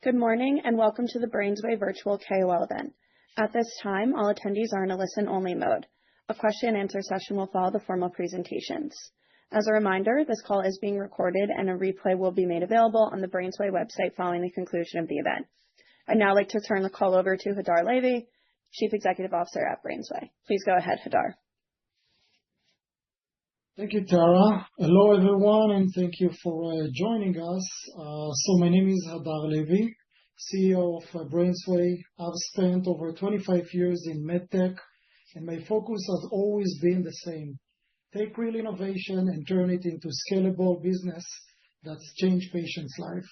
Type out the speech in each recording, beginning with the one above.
Good morning and welcome to the BrainsWay virtual KOL event. At this time, all attendees are in a listen-only mode. A question and answer session will follow the formal presentations. As a reminder, this call is being recorded and a replay will be made available on the BrainsWay website following the conclusion of the event. I'd now like to turn the call over to Hadar Levy, Chief Executive Officer at BrainsWay. Please go ahead, Hadar. Thank you, Tara. Hello, everyone, and thank you for joining us. My name is Hadar Levy, CEO of BrainsWay. I've spent over 25 years in medtech, and my focus has always been the same: take real innovation and turn it into scalable business that's changed patients' life.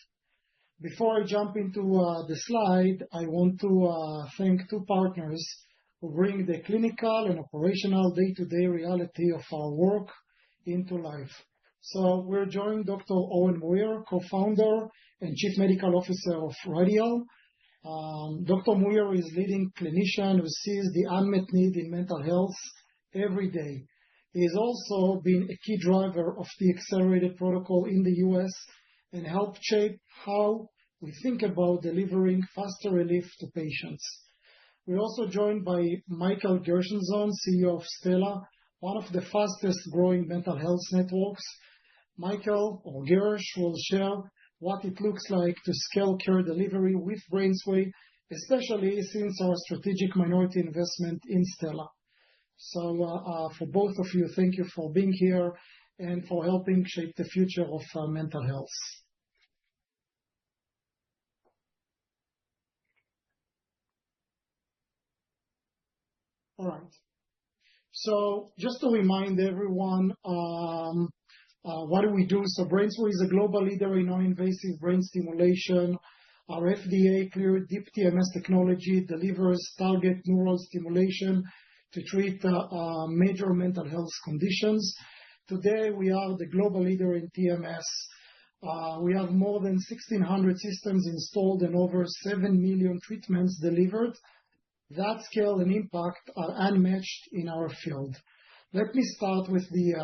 Before I jump into the slide, I want to thank two partners who bring the clinical and operational day-to-day reality of our work into life. We're joined Dr. Owen Muir, co-founder and Chief Medical Officer of Radial. Dr. Muir is a leading clinician who sees the unmet need in mental health every day. He has also been a key driver of the accelerated protocol in the US and helped shape how we think about delivering faster relief to patients. We're also joined by Michael Gershenzon, CEO of Stella, one of the fastest growing mental health networks. Michael, or Gersh, will share what it looks like to scale care delivery with BrainsWay, especially since our strategic minority investment in Stella. For both of you, thank you for being here and for helping shape the future of mental health. All right. Just to remind everyone, what do we do? BrainsWay is a global leader in non-invasive brain stimulation. Our FDA-cleared Deep TMS technology delivers target neural stimulation to treat major mental health conditions. Today, we are the global leader in TMS. We have more than 1,600 systems installed and over 7 million treatments delivered. That scale and impact are unmatched in our field. Let me start with the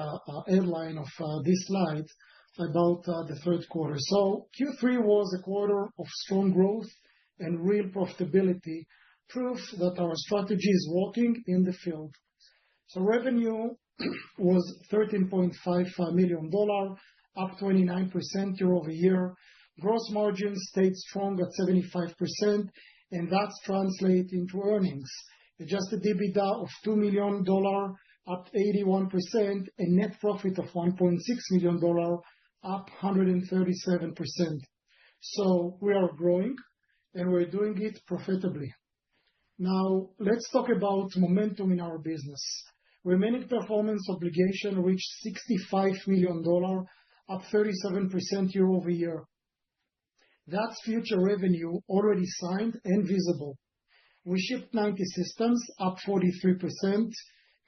headline of this slide about the third quarter. Q3 was a quarter of strong growth and real profitability, proof that our strategy is working in the field. Revenue was $13.5 million, up 29% year over year. Gross margin stayed strong at 75%, and that's translated into earnings. Adjusted EBITDA of $2 million, up 81%, and net profit of $1.6 million, up 137%. We are growing, and we're doing it profitably. Now, let's talk about momentum in our business. Remaining performance obligation reached $65 million, up 37% year over year. That's future revenue already signed and visible. We shipped 90 systems, up 43%.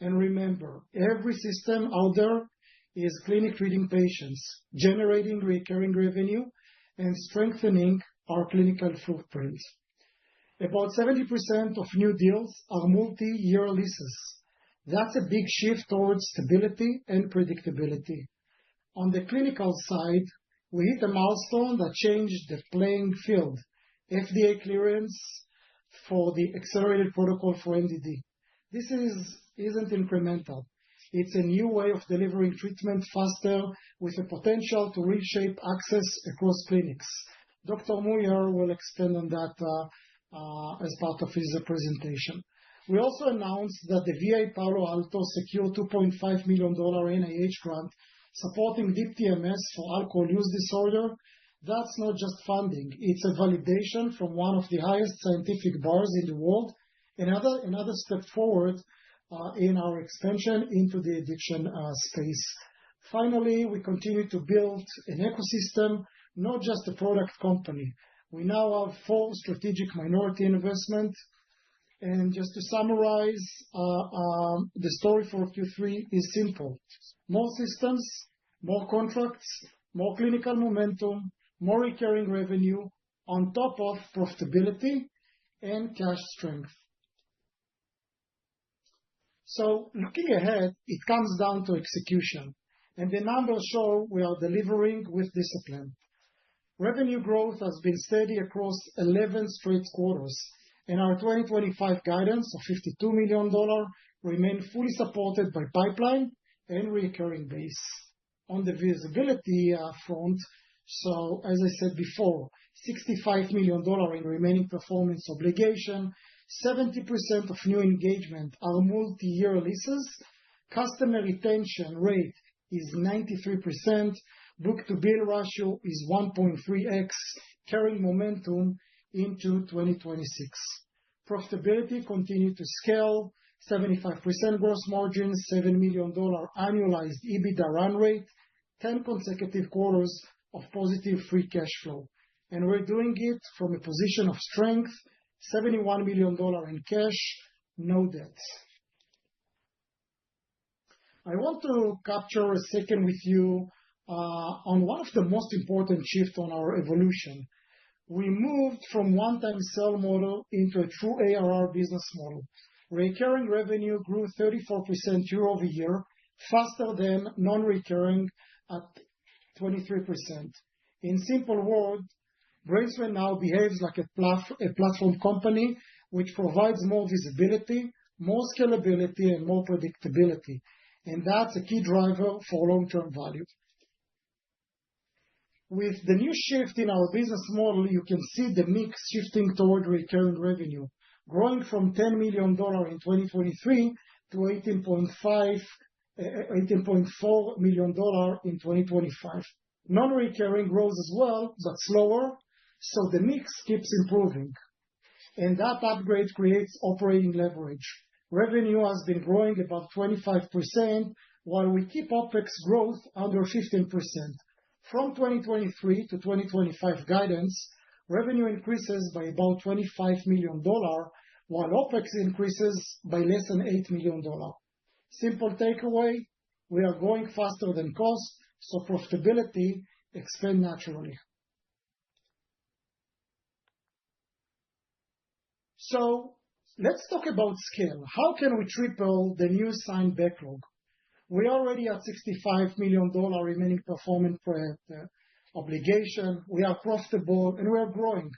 And remember, every system out there is clinic treating patients, generating recurring revenue, and strengthening our clinical footprint. About 70% of new deals are multi-year leases. That's a big shift towards stability and predictability. On the clinical side, we hit a milestone that changed the playing field: FDA clearance for the accelerated protocol for MDD. This isn't incremental. It's a new way of delivering treatment faster with the potential to reshape access across clinics. Dr. Muir will expand on that as part of his presentation. We also announced that the VA Palo Alto secured $2.5 million NIH grant supporting Deep TMS for alcohol use disorder. That's not just funding. It's a validation from one of the highest scientific bars in the world, another step forward in our expansion into the addiction space. Finally, we continue to build an ecosystem, not just a product company. We now have 4 strategic minority investments. And just to summarize, the story for Q3 is simple: more systems, more contracts, more clinical momentum, more recurring revenue on top of profitability and cash strength. Looking ahead, it comes down to execution, and the numbers show we are delivering with discipline. Revenue growth has been steady across 11 straight quarters, and our 2025 guidance of $52 million remains fully supported by pipeline and recurring base. On the visibility front, so as I said before, $65 million in remaining performance obligation, 70% of new engagement are multi-year leases, customer retention rate is 93%, book-to-bill ratio is 1.3x, carrying momentum into 2026. Profitability continued to scale, 75% gross margin, $7 million annualized EBITDA run rate, 10 consecutive quarters of positive free cash flow. And we're doing it from a position of strength, $71 million in cash, no debt. I want to capture a second with you on one of the most important shifts on our evolution. We moved from one-time sell model into a true ARR business model. Recurring revenue grew 34% year over year, faster than non-recurring at 23%. In simple words, BrainsWay now behaves like a platform company, which provides more visibility, more scalability, and more predictability. And that's a key driver for long-term value. With the new shift in our business model, you can see the mix shifting toward recurring revenue, growing from $10 million in 2023 to $18.4 million in 2025. Non-recurring grows as well, but slower, so the mix keeps improving. And that upgrade creates operating leverage. Revenue has been growing about 25%, while we keep OpEx growth under 15%. From 2023 to 2025 guidance, revenue increases by about $25 million, while OpEx increases by less than $8 million. Simple takeaway, we are going faster than cost, so profitability expands naturally. So let's talk about scale. How can we triple the new signed backlog? We are already at $65 million remaining performance obligation. We are profitable and we are growing.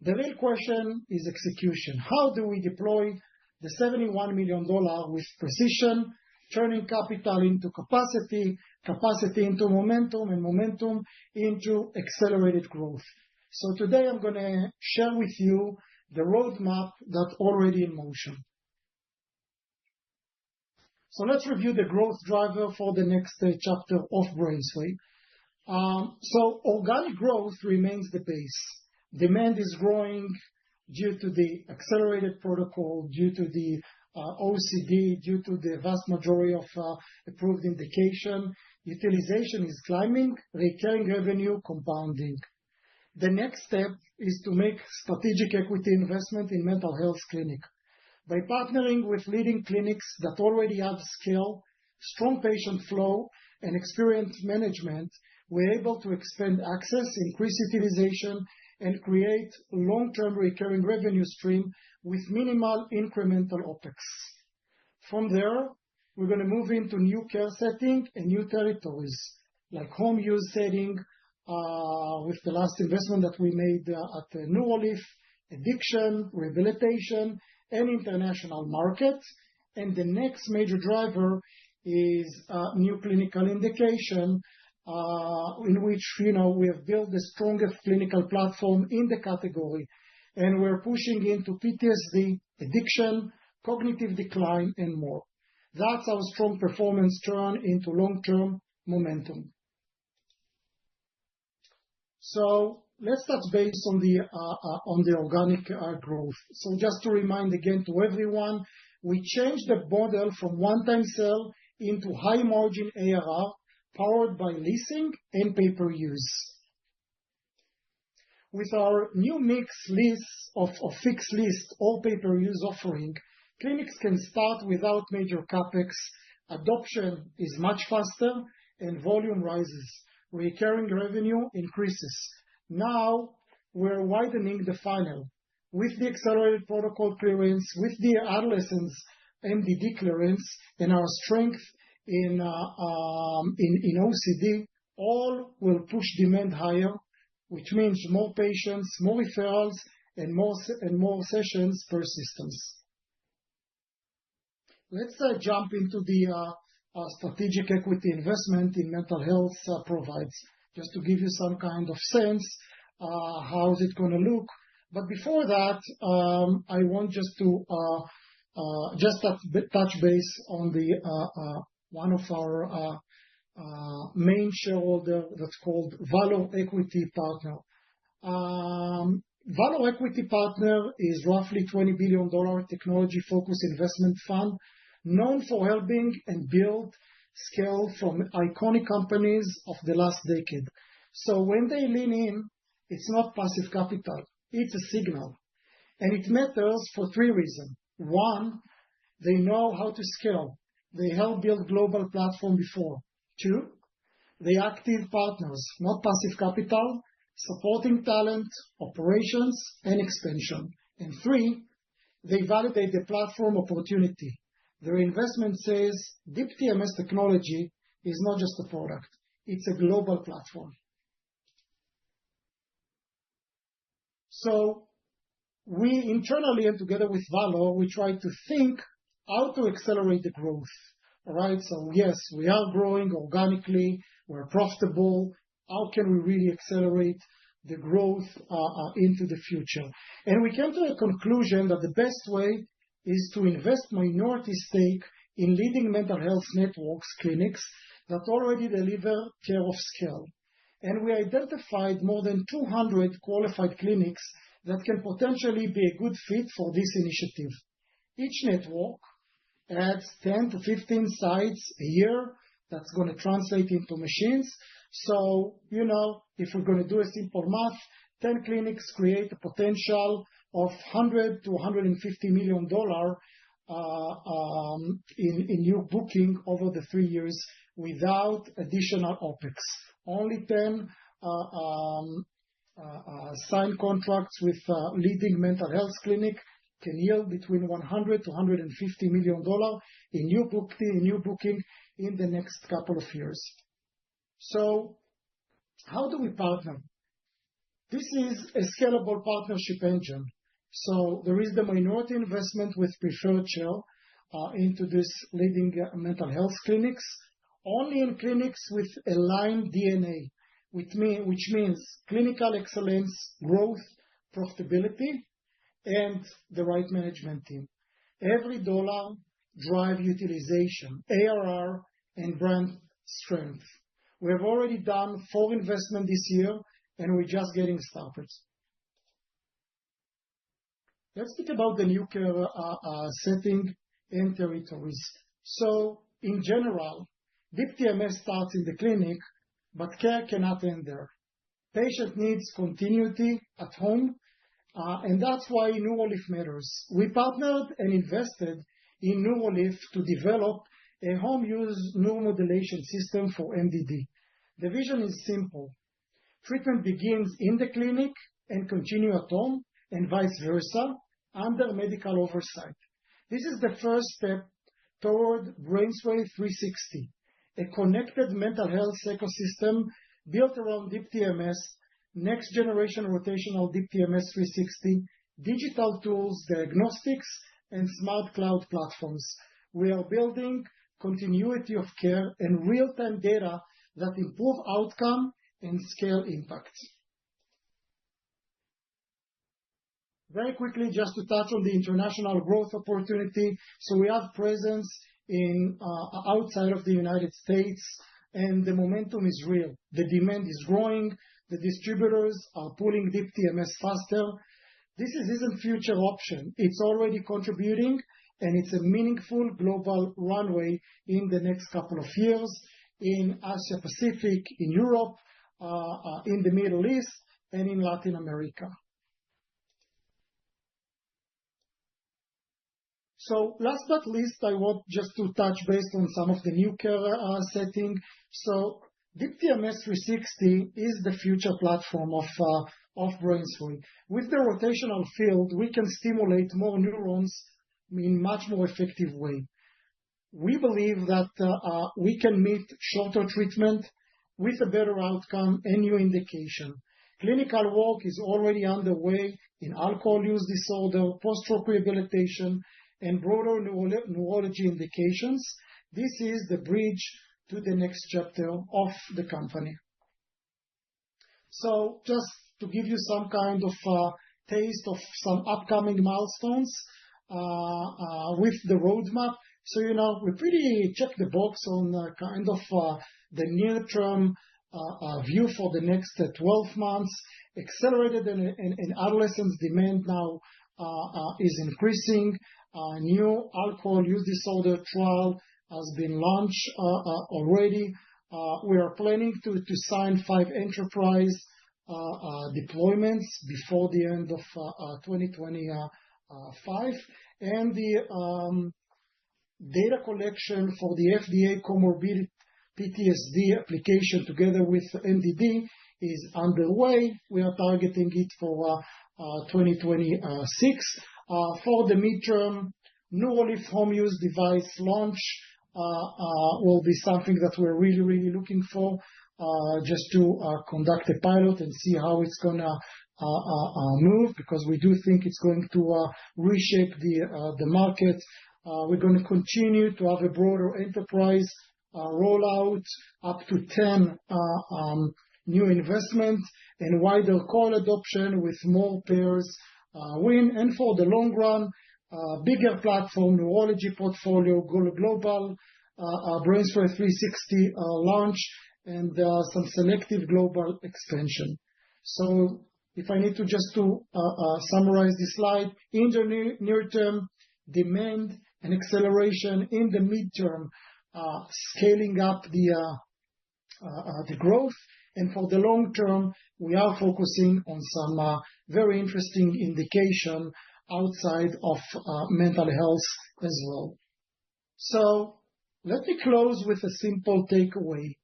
The real question is execution. How do we deploy the $71 million with precision, turning capital into capacity, capacity into momentum, and momentum into accelerated growth? So today I'm going to share with you the roadmap that's already in motion. So let's review the growth driver for the next chapter of BrainsWay. So organic growth remains the base. Demand is growing due to the accelerated protocol, due to the OCD, due to the vast majority of approved indication. Utilization is climbing, recurring revenue compounding. The next step is to make strategic equity investment in mental health clinic. By partnering with leading clinics that already have scale, strong patient flow, and experienced management, we're able to expand access, increase utilization, and create long-term recurring revenue stream with minimal incremental OpEx. From there, we're going to move into new care setting and new territories, like home use setting, with the last investment that we made at Neurolief, addiction, rehabilitation, and international markets. And the next major driver is new clinical indication, in which we have built the strongest clinical platform in the category, and we're pushing into PTSD, addiction, cognitive decline, and more. That's how strong performance turns into long-term momentum. So let's touch base on the organic growth. So just to remind again to everyone, we changed the model from one-time sell into high-margin ARR, powered by leasing and pay-per-use. With our new mixed lease of fixed list or pay-per-use offering, clinics can start without major capex. Adoption is much faster and volume rises. Recurring revenue increases. Now we're widening the funnel with the accelerated protocol clearance, with the adolescents MDD clearance, and our strength in OCD. All will push demand higher, which means more patients, more referrals, and more sessions per systems. Let's jump into the strategic equity investment in mental health provides, just to give you some kind of sense how is it going to look. But before that, I want just to touch base on the one of our main shareholder that's called Valor Equity Partner. Valor Equity Partner is roughly $20 billion technology-focused investment fund known for helping and build scale from iconic companies of the last decade. So when they lean in, it's not passive capital, it's a signal. And it matters for three reasons. One, they know how to scale. They helped build global platform before. Two, they active partners, not passive capital, supporting talent, operations, and expansion. And three, they validate the platform opportunity. Their investment says Deep TMS technology is not just a product, it's a global platform. So we internally and together with Valor, we try to think how to accelerate the growth. All right, so yes, we are growing organically, we're profitable. How can we really accelerate the growth into the future? And we came to a conclusion that the best way is to invest minority stake in leading mental health networks, clinics that already deliver care of scale. And we identified more than 200 qualified clinics that can potentially be a good fit for this initiative. Each network adds 10 to 15 sites a year. That's going to translate into machines. So, if we're going to do a simple math, 10 clinics create a potential of $100 to $150 million in new booking over the 3 years without additional OPEX. Only 10 signed contracts with leading mental health clinic can yield between $100 to $150 million in new booking in the next couple of years. So how do we partner? This is a scalable partnership engine. So there is the minority investment with preferred share into this leading mental health clinics, only in clinics with aligned DNA, which means clinical excellence, growth, profitability, and the right management team. Every dollar drive utilization, ARR, and brand strength. We have already done 4 investments this year, and we're just getting started. Let's think about the new care setting and territories. So in general, Deep TMS starts in the clinic, but care cannot end there. Patient needs continuity at home, and that's why Neurolief matters. We partnered and invested in Neurolief to develop a home-use neuromodulation system for MDD. The vision is simple. Treatment begins in the clinic and continues at home, and vice versa, under medical oversight. This is the first step toward BrainsWay 360, a connected mental health ecosystem built around Deep TMS, next generation rotational Deep TMS 360, digital tools, diagnostics, and smart cloud platforms. We are building continuity of care and real-time data that improve outcome and scale impact. Very quickly, just to touch on the international growth opportunity. So we have presence in outside of the United States, and the momentum is real. The demand is growing. The distributors are pulling Deep TMS faster. This isn't future option. It's already contributing, and it's a meaningful global runway in the next couple of years in Asia Pacific, in Europe, in the Middle East, and in Latin America. So last but least, I want just to touch base on some of the new care setting. So Deep TMS 360 is the future platform of BrainsWay. With the rotational field, we can stimulate more neurons in much more effective way. We believe that we can meet shorter treatment with a better outcome and new indication. Clinical work is already underway in alcohol use disorder, post-stroke rehabilitation, and broader neurology indications. This is the bridge to the next chapter of the company. So just to give you some kind of taste of some upcoming milestones with the roadmap. So, we pretty check the box on kind of the near-term view for the next 12 months. Accelerated and adolescents demand now is increasing. New alcohol use disorder trial has been launched already. We are planning to sign 5 enterprise deployments before the end of 2025. And the data collection for the FDA comorbid PTSD application together with MDD is underway. We are targeting it for 2026. For the midterm, Neuralif home use device launch will be something that we're really looking for, just to conduct a pilot and see how it's gonna move, because we do think it's going to reshape the market. We're going to continue to have a broader enterprise rollout, up to 10 new investments and wider call adoption with more payers win. And for the long run, bigger platform, neurology portfolio, global BrainsWay 360 launch, and some selective global expansion. So if I need to just to summarize this slide, in the near term, demand and acceleration; in the midterm, scaling up the growth; and for the long term, we are focusing on some very interesting indication outside of mental health as well. So let me close with a simple takeaway.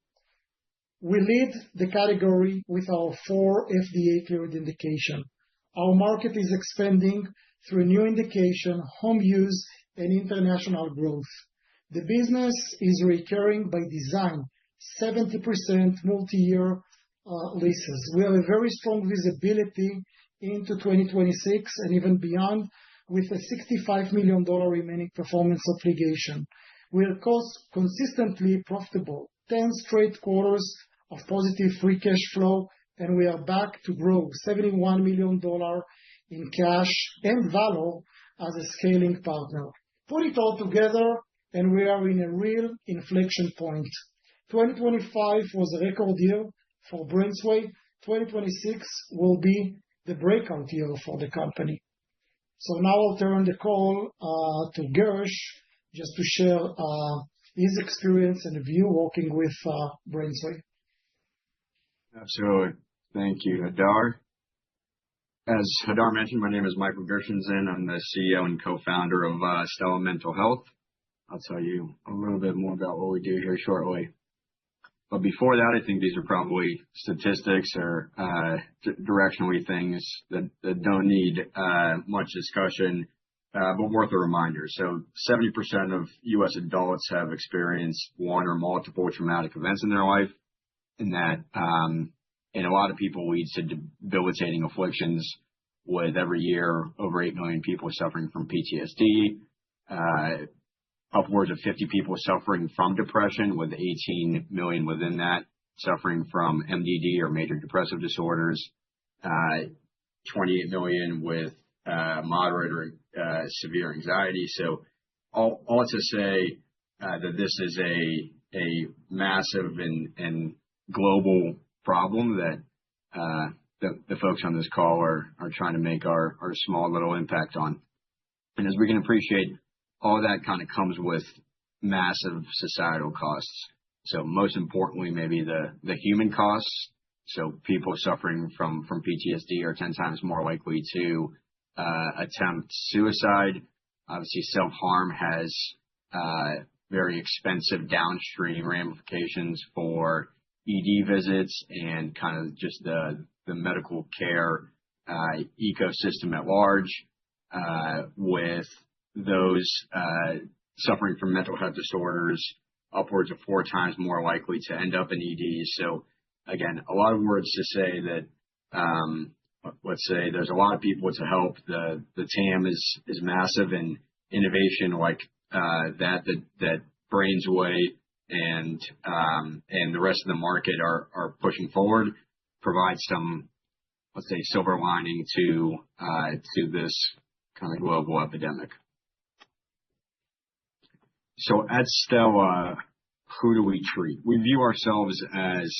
We lead the category with our 4 FDA cleared indication. Our market is expanding through new indication, home use, and international growth. The business is recurring by design, 70% multi-year leases. We have a very strong visibility into 2026 and even beyond, with a $65 million remaining performance obligation. We are consistently profitable, 10 straight quarters of positive free cash flow, and we are back to grow, $71 million in cash and value as a scaling partner. Put it all together, and we are in a real inflection point. 2025 was a record year for BrainsWay. 2026 will be the breakout year for the company. So now I'll turn the call to Gersh, just to share his experience and view working with BrainsWay. Absolutely. Thank you, Hadar. As Hadar mentioned, my name is Michael Gershenson. I'm the CEO and co-founder of Stella Mental Health. I'll tell you a little bit more about what we do here shortly. But before that, I think these are probably statistics or directionally things that don't need much discussion, but worth a reminder. So 70% of U.S. adults have experienced one or multiple traumatic events in their life, and that and a lot of people leads to debilitating afflictions, with every year over 8 million people suffering from PTSD, upwards of 50 people suffering from depression, with 18 million within that suffering from MDD or major depressive disorders, 28 million with moderate or severe anxiety. So all to say that this is a massive and global problem that the folks on this call are trying to make our small little impact on. And as we can appreciate, all that kind of comes with massive societal costs. So most importantly, maybe the human costs. So people suffering from PTSD are 10 times more likely to attempt suicide. Obviously, self-harm has very expensive downstream ramifications for ED visits and kind of just the medical care ecosystem at large, with those suffering from mental health disorders upwards of 4 times more likely to end up in ED. So again, a lot of words to say that let's say there's a lot of people to help. The TAM is massive, and innovation like that BrainsWay and the rest of the market are pushing forward provides some, let's say, silver lining to this kind of global epidemic. So at Stella, who do we treat? We view ourselves as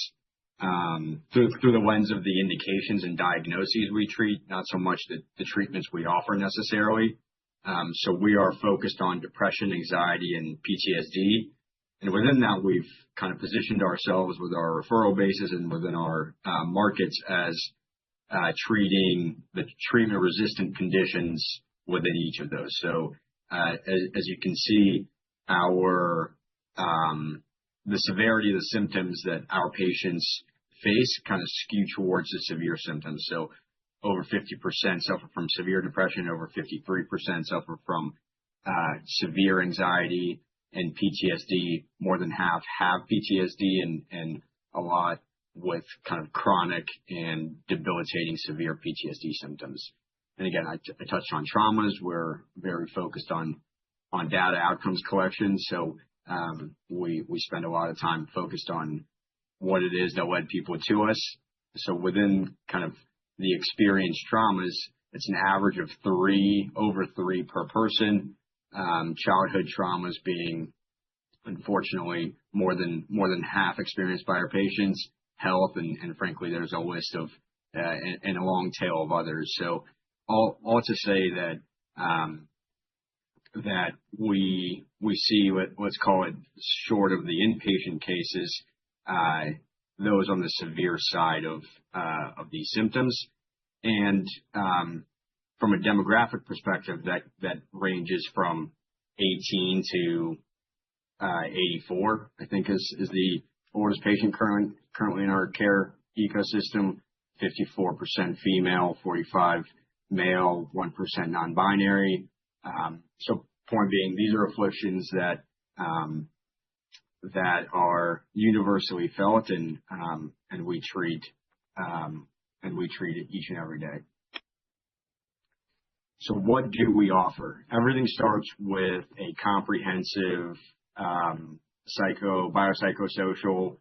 through the lens of the indications and diagnoses we treat, not so much the treatments we offer necessarily. So we are focused on depression, anxiety, and PTSD. And within that, we've kind of positioned ourselves with our referral basis and within our markets as treating the treatment-resistant conditions within each of those. So as you can see, the severity of the symptoms that our patients face kind of skew towards the severe symptoms. So over 50% suffer from severe depression, over 53% suffer from severe anxiety and PTSD. More than half have PTSD and a lot with kind of chronic and debilitating severe PTSD symptoms. And again, I touched on traumas. We're very focused on data outcomes collection. So we spend a lot of time focused on what it is that led people to us. So within kind of the experienced traumas, it's an average of over three per person. Childhood traumas being, unfortunately, more than half experienced by our patients. Health, and frankly, there's a list of and a long tail of others. So all to say that we see let's call it, short of the inpatient cases, those on the severe side of these symptoms. And from a demographic perspective, that ranges from 18 to 84, I think is the oldest patient currently in our care ecosystem. 54% female, 45 male, 1% non-binary. So point being, these are afflictions that are universally felt, and we treat it each and every day. So what do we offer? Everything starts with a comprehensive biopsychosocial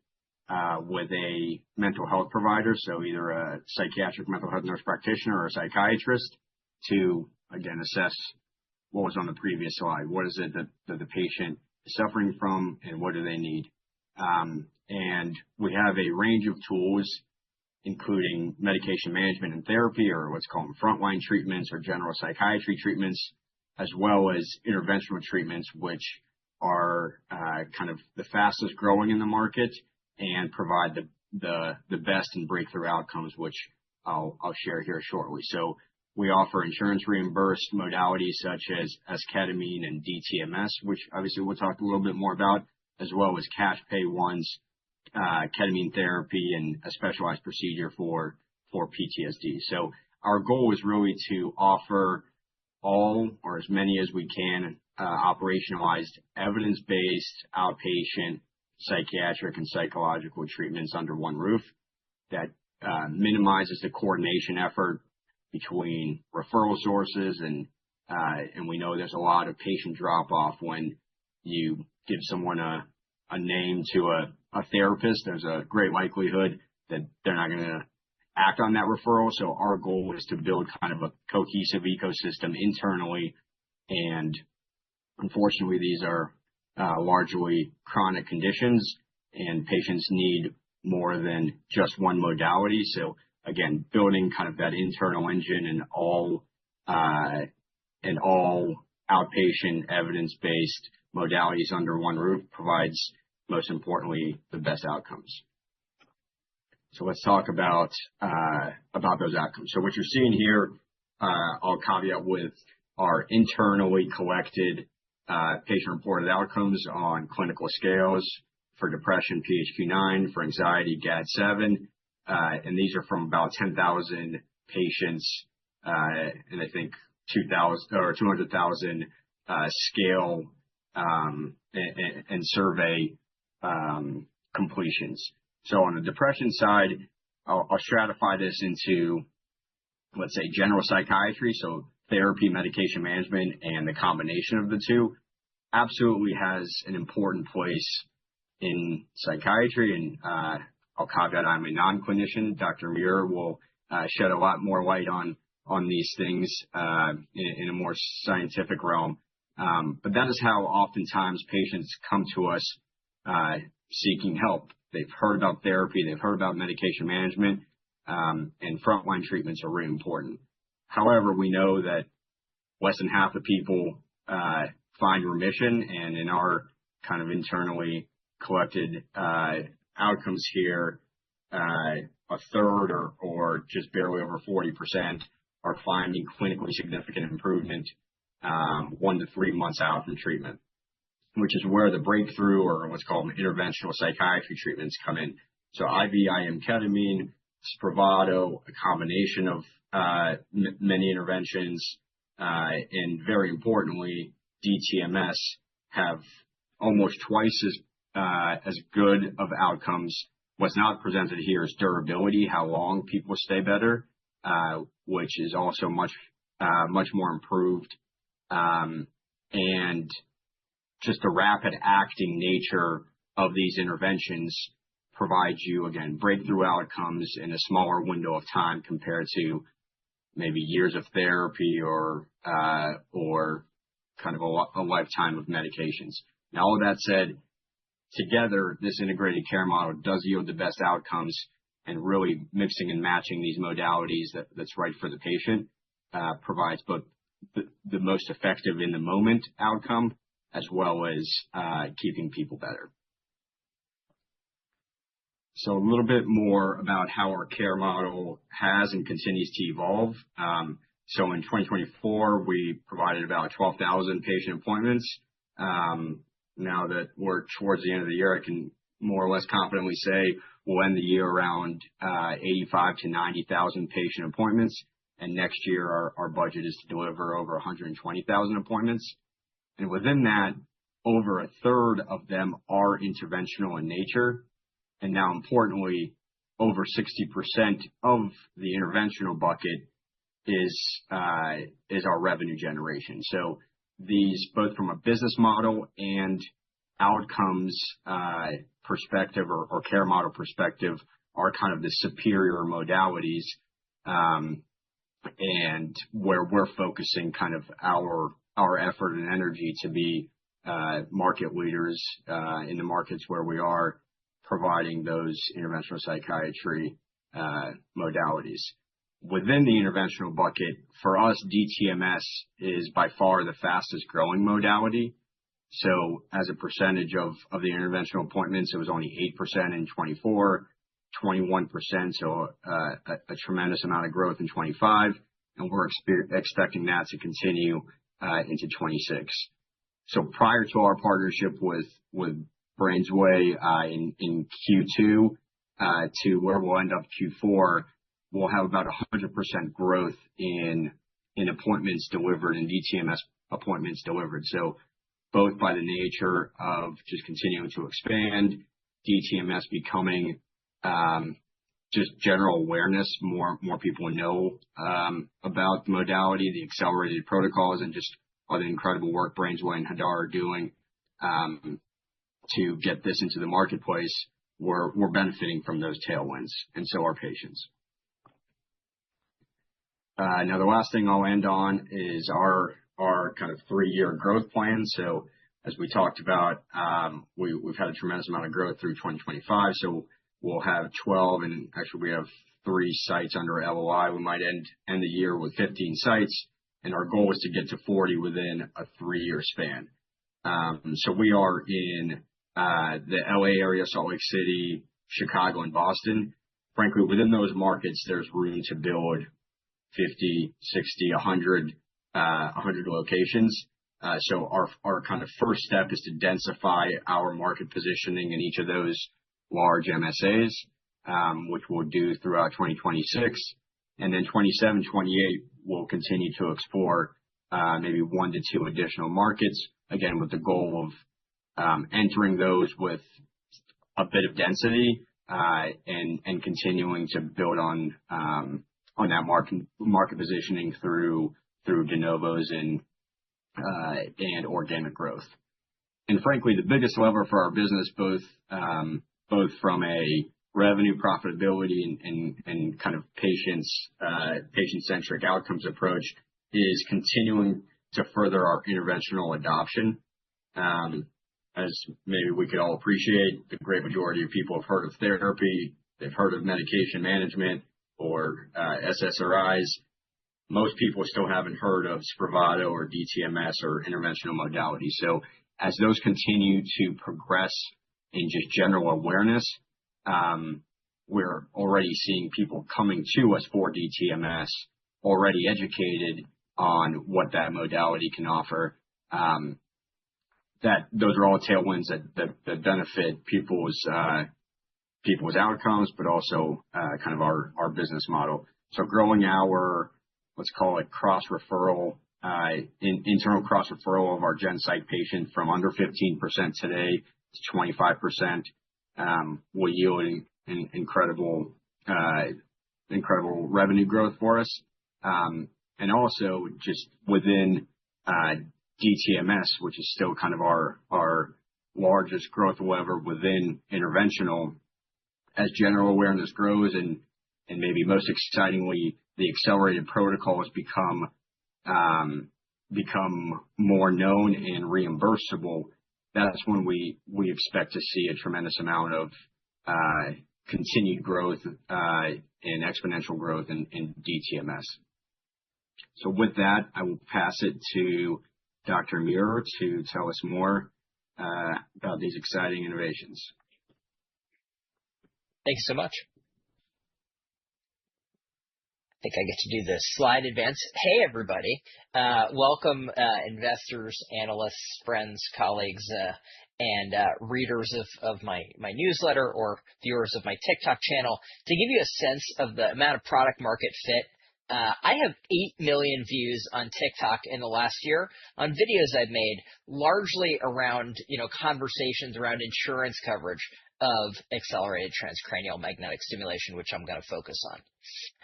with a mental health provider, so either a psychiatric mental health nurse practitioner or a psychiatrist, to again assess what was on the previous slide. What is it that the patient is suffering from, and what do they need? And we have a range of tools, including medication management and therapy, or what's called frontline treatments or general psychiatry treatments, as well as interventional treatments, which are kind of the fastest growing in the market and provide the best and breakthrough outcomes, which I'll share here shortly. So we offer insurance reimbursed modalities such as ketamine and DTMS, which obviously we'll talk a little bit more about, as well as cash pay ones, ketamine therapy, and a specialized procedure for PTSD. So our goal is really to offer all, or as many as we can, operationalized, evidence-based, outpatient, psychiatric, and psychological treatments under one roof that minimizes the coordination effort between referral sources, and we know there's a lot of patient drop-off when you give someone a name to a therapist. There's a great likelihood that they're not going to act on that referral. So our goal is to build kind of a cohesive ecosystem internally, and unfortunately, these are largely chronic conditions, and patients need more than just one modality. So again, building kind of that internal engine and all outpatient evidence-based modalities under one roof provides, most importantly, the best outcomes. So let's talk about those outcomes. So what you're seeing here, I'll caveat with, our internally collected patient-reported outcomes on clinical scales for depression, PHQ-9, for anxiety, GAD-7, and these are from about 10,000 patients, and I think 200,000 scale and survey completions. So on the depression side, I'll stratify this into, let's say, general psychiatry, so therapy, medication management, and the combination of the two absolutely has an important place in psychiatry. And I'll caveat I'm a non-clinician. Dr. Muir will shed a lot more light on these things in a more scientific realm. But that is how oftentimes patients come to us seeking help. They've heard about therapy, they've heard about medication management, and frontline treatments are really important. However, we know that less than half the people find remission, and in our kind of internally collected outcomes here, a third or just barely over 40% are finding clinically significant improvement 1 to 3 months out from treatment, which is where the breakthrough or what's called interventional psychiatry treatments come in. So IV-IM ketamine, Spravato, a combination of many interventions, and very importantly, DTMS have almost twice as good of outcomes. What's not presented here is durability, how long people stay better, which is also much more improved, and just the rapid acting nature of these interventions provides you, again, breakthrough outcomes in a smaller window of time compared to maybe years of therapy or kind of a lifetime of medications. Now, all of that said, together, this integrated care model does yield the best outcomes, and really mixing and matching these modalities that's right for the patient provides both the most effective in the moment outcome as well as keeping people better. So a little bit more about how our care model has and continues to evolve. So in 2024, we provided about 12,000 patient appointments. Now that we're towards the end of the year, I can more or less confidently say we'll end the year around 85 to 90,000 patient appointments. And next year, our budget is to deliver over 120,000 appointments. And within that, over a third of them are interventional in nature. And now, importantly, over 60% of the interventional bucket is our revenue generation. So these, both from a business model and outcomes perspective or care model perspective, are kind of the superior modalities, and where we're focusing kind of our effort and energy to be market leaders in the markets where we are providing those interventional psychiatry modalities. Within the interventional bucket, for us, DTMS is by far the fastest growing modality. So as a percentage of the interventional appointments, it was only 8% in 24, 21%, so a tremendous amount of growth in 25, and we're expecting that to continue into 26. So prior to our partnership with BrainsWay in Q2 to where we'll end up Q4, we'll have about 100% growth in appointments delivered and DTMS appointments delivered. So both by the nature of just continuing to expand, DTMS becoming just general awareness, more people know about the modality, the accelerated protocols, and just all the incredible work BrainsWay and Hadar are doing to get this into the marketplace. We're benefiting from those tailwinds, and so are patients. Now, the last thing I'll end on is our kind of 3-year growth plan. So as we talked about, we've had a tremendous amount of growth through 2025. So we'll have 12, and actually we have 3 sites under LOI. We might end the year with 15 sites, and our goal is to get to 40 within a 3-year span. So we are in the LA area, Salt Lake City, Chicago, and Boston. Frankly, within those markets, there's room to build 50, 60, 100 locations. So our kind of first step is to densify our market positioning in each of those large MSAs, which we'll do throughout 2026. And then 27, 28, we'll continue to explore maybe 1 to 2 additional markets, again, with the goal of entering those with a bit of density, and continuing to build on that market positioning through de novos and organic growth. And frankly, the biggest lever for our business, both from a revenue profitability and kind of patient-centric outcomes approach, is continuing to further our interventional adoption. As maybe we could all appreciate, the great majority of people have heard of therapy, they've heard of medication management or SSRIs. Most people still haven't heard of Spravato or DTMS or interventional modalities. So as those continue to progress in just general awareness, we're already seeing people coming to us for DTMS, already educated on what that modality can offer. That those are all tailwinds that benefit people's outcomes, but also kind of our business model. So growing our, let's call it cross-referral, internal cross-referral of our GenPsych patient from under 15% today to 25%, will yield an incredible revenue growth for us. And also just within DTMS, which is still kind of our largest growth lever within interventional, as general awareness grows and maybe most excitingly, the accelerated protocols become more known and reimbursable. That's when we expect to see a tremendous amount of continued growth and exponential growth in DTMS. So with that, I will pass it to Dr. Muir to tell us more about these exciting innovations. Thank you so much. I think I get to do the slide advance. Hey, everybody. Welcome, investors, analysts, friends, colleagues, and readers of my newsletter or viewers of my TikTok channel. To give you a sense of the amount of product market fit, I have 8 million views on TikTok in the last year on videos I've made, largely around, conversations around insurance coverage of accelerated transcranial magnetic stimulation, which I'm going to focus on.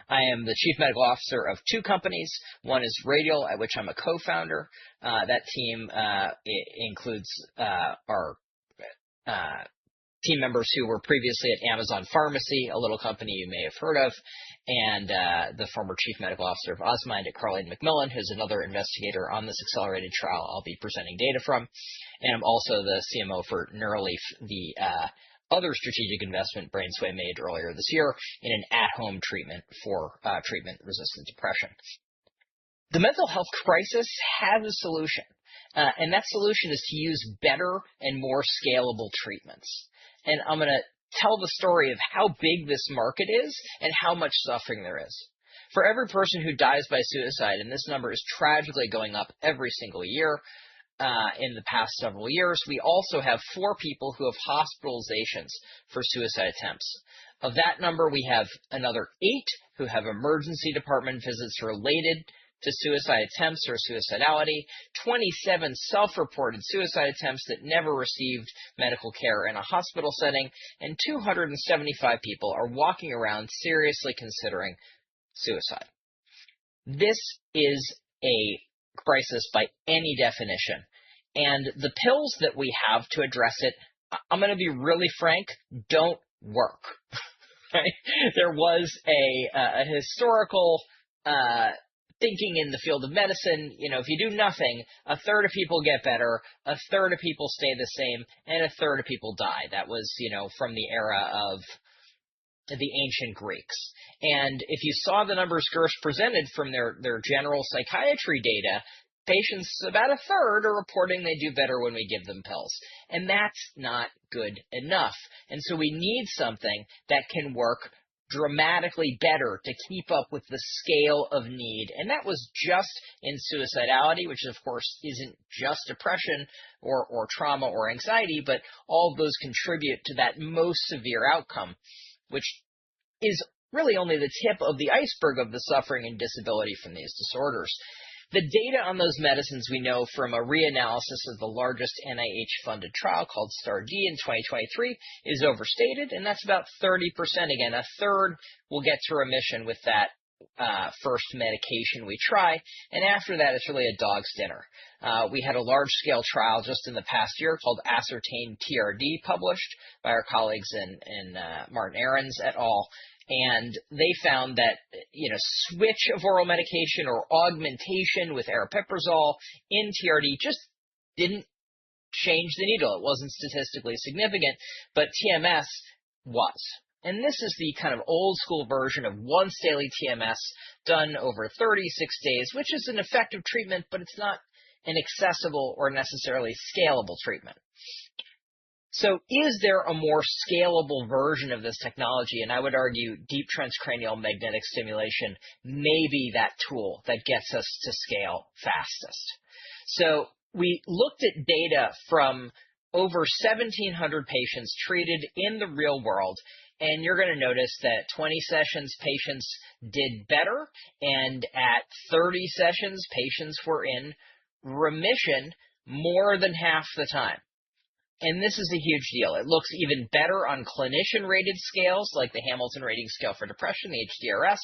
I am the chief medical officer of 2 companies. One is Radial, at which I'm a co-founder. That team includes our team members who were previously at Amazon Pharmacy, a little company you may have heard of, and the former chief medical officer of Osmind at Carleen McMillan, who's another investigator on this accelerated trial I'll be presenting data from. And I'm also the CMO for Neuraleaf, the other strategic investment BrainsWay made earlier this year in an at-home treatment for treatment-resistant depression. The mental health crisis has a solution, and that solution is to use better and more scalable treatments. And I'm going to tell the story of how big this market is and how much suffering there is. For every person who dies by suicide, and this number is tragically going up every single year in the past several years, we also have 4 people who have hospitalizations for suicide attempts. Of that number, we have another 8 who have emergency department visits related to suicide attempts or suicidality, 27 self-reported suicide attempts that never received medical care in a hospital setting, and 275 people are walking around seriously considering suicide. This is a crisis by any definition, and the pills that we have to address it, I'm going to be really frank, don't work. Right? There was a historical thinking in the field of medicine, if you do nothing, a third of people get better, a third of people stay the same, and a third of people die. That was, from the era of the ancient Greeks. And if you saw the numbers Gersh presented from their general psychiatry data, patients, about a third, are reporting they do better when we give them pills. And that's not good enough. And so we need something that can work dramatically better to keep up with the scale of need. And that was just in suicidality, which of course isn't just depression or trauma or anxiety, but all of those contribute to that most severe outcome, which is really only the tip of the iceberg of the suffering and disability from these disorders. The data on those medicines we know from a reanalysis of the largest NIH-funded trial called STAR-D in 2023 is overstated, and that's about 30%. Again, a third will get to remission with that first medication we try, and after that, it's really a dog's dinner. We had a large-scale trial just in the past year called Ascertain TRD, published by our colleagues in Martin Ahrens et al., and they found that switch of oral medication or augmentation with aripiprazole in TRD just didn't change the needle. It wasn't statistically significant, but TMS was. And this is the kind of old school version of once daily TMS done over 36 days, which is an effective treatment, but it's not an accessible or necessarily scalable treatment. So is there a more scalable version of this technology? And I would argue deep transcranial magnetic stimulation may be that tool that gets us to scale fastest. So we looked at data from over 1,700 patients treated in the real world. And you're going to notice that 20 sessions, patients did better. And at 30 sessions, patients were in remission more than half the time. And this is a huge deal. It looks even better on clinician-rated scales like the Hamilton Rating Scale for Depression, the HDRS,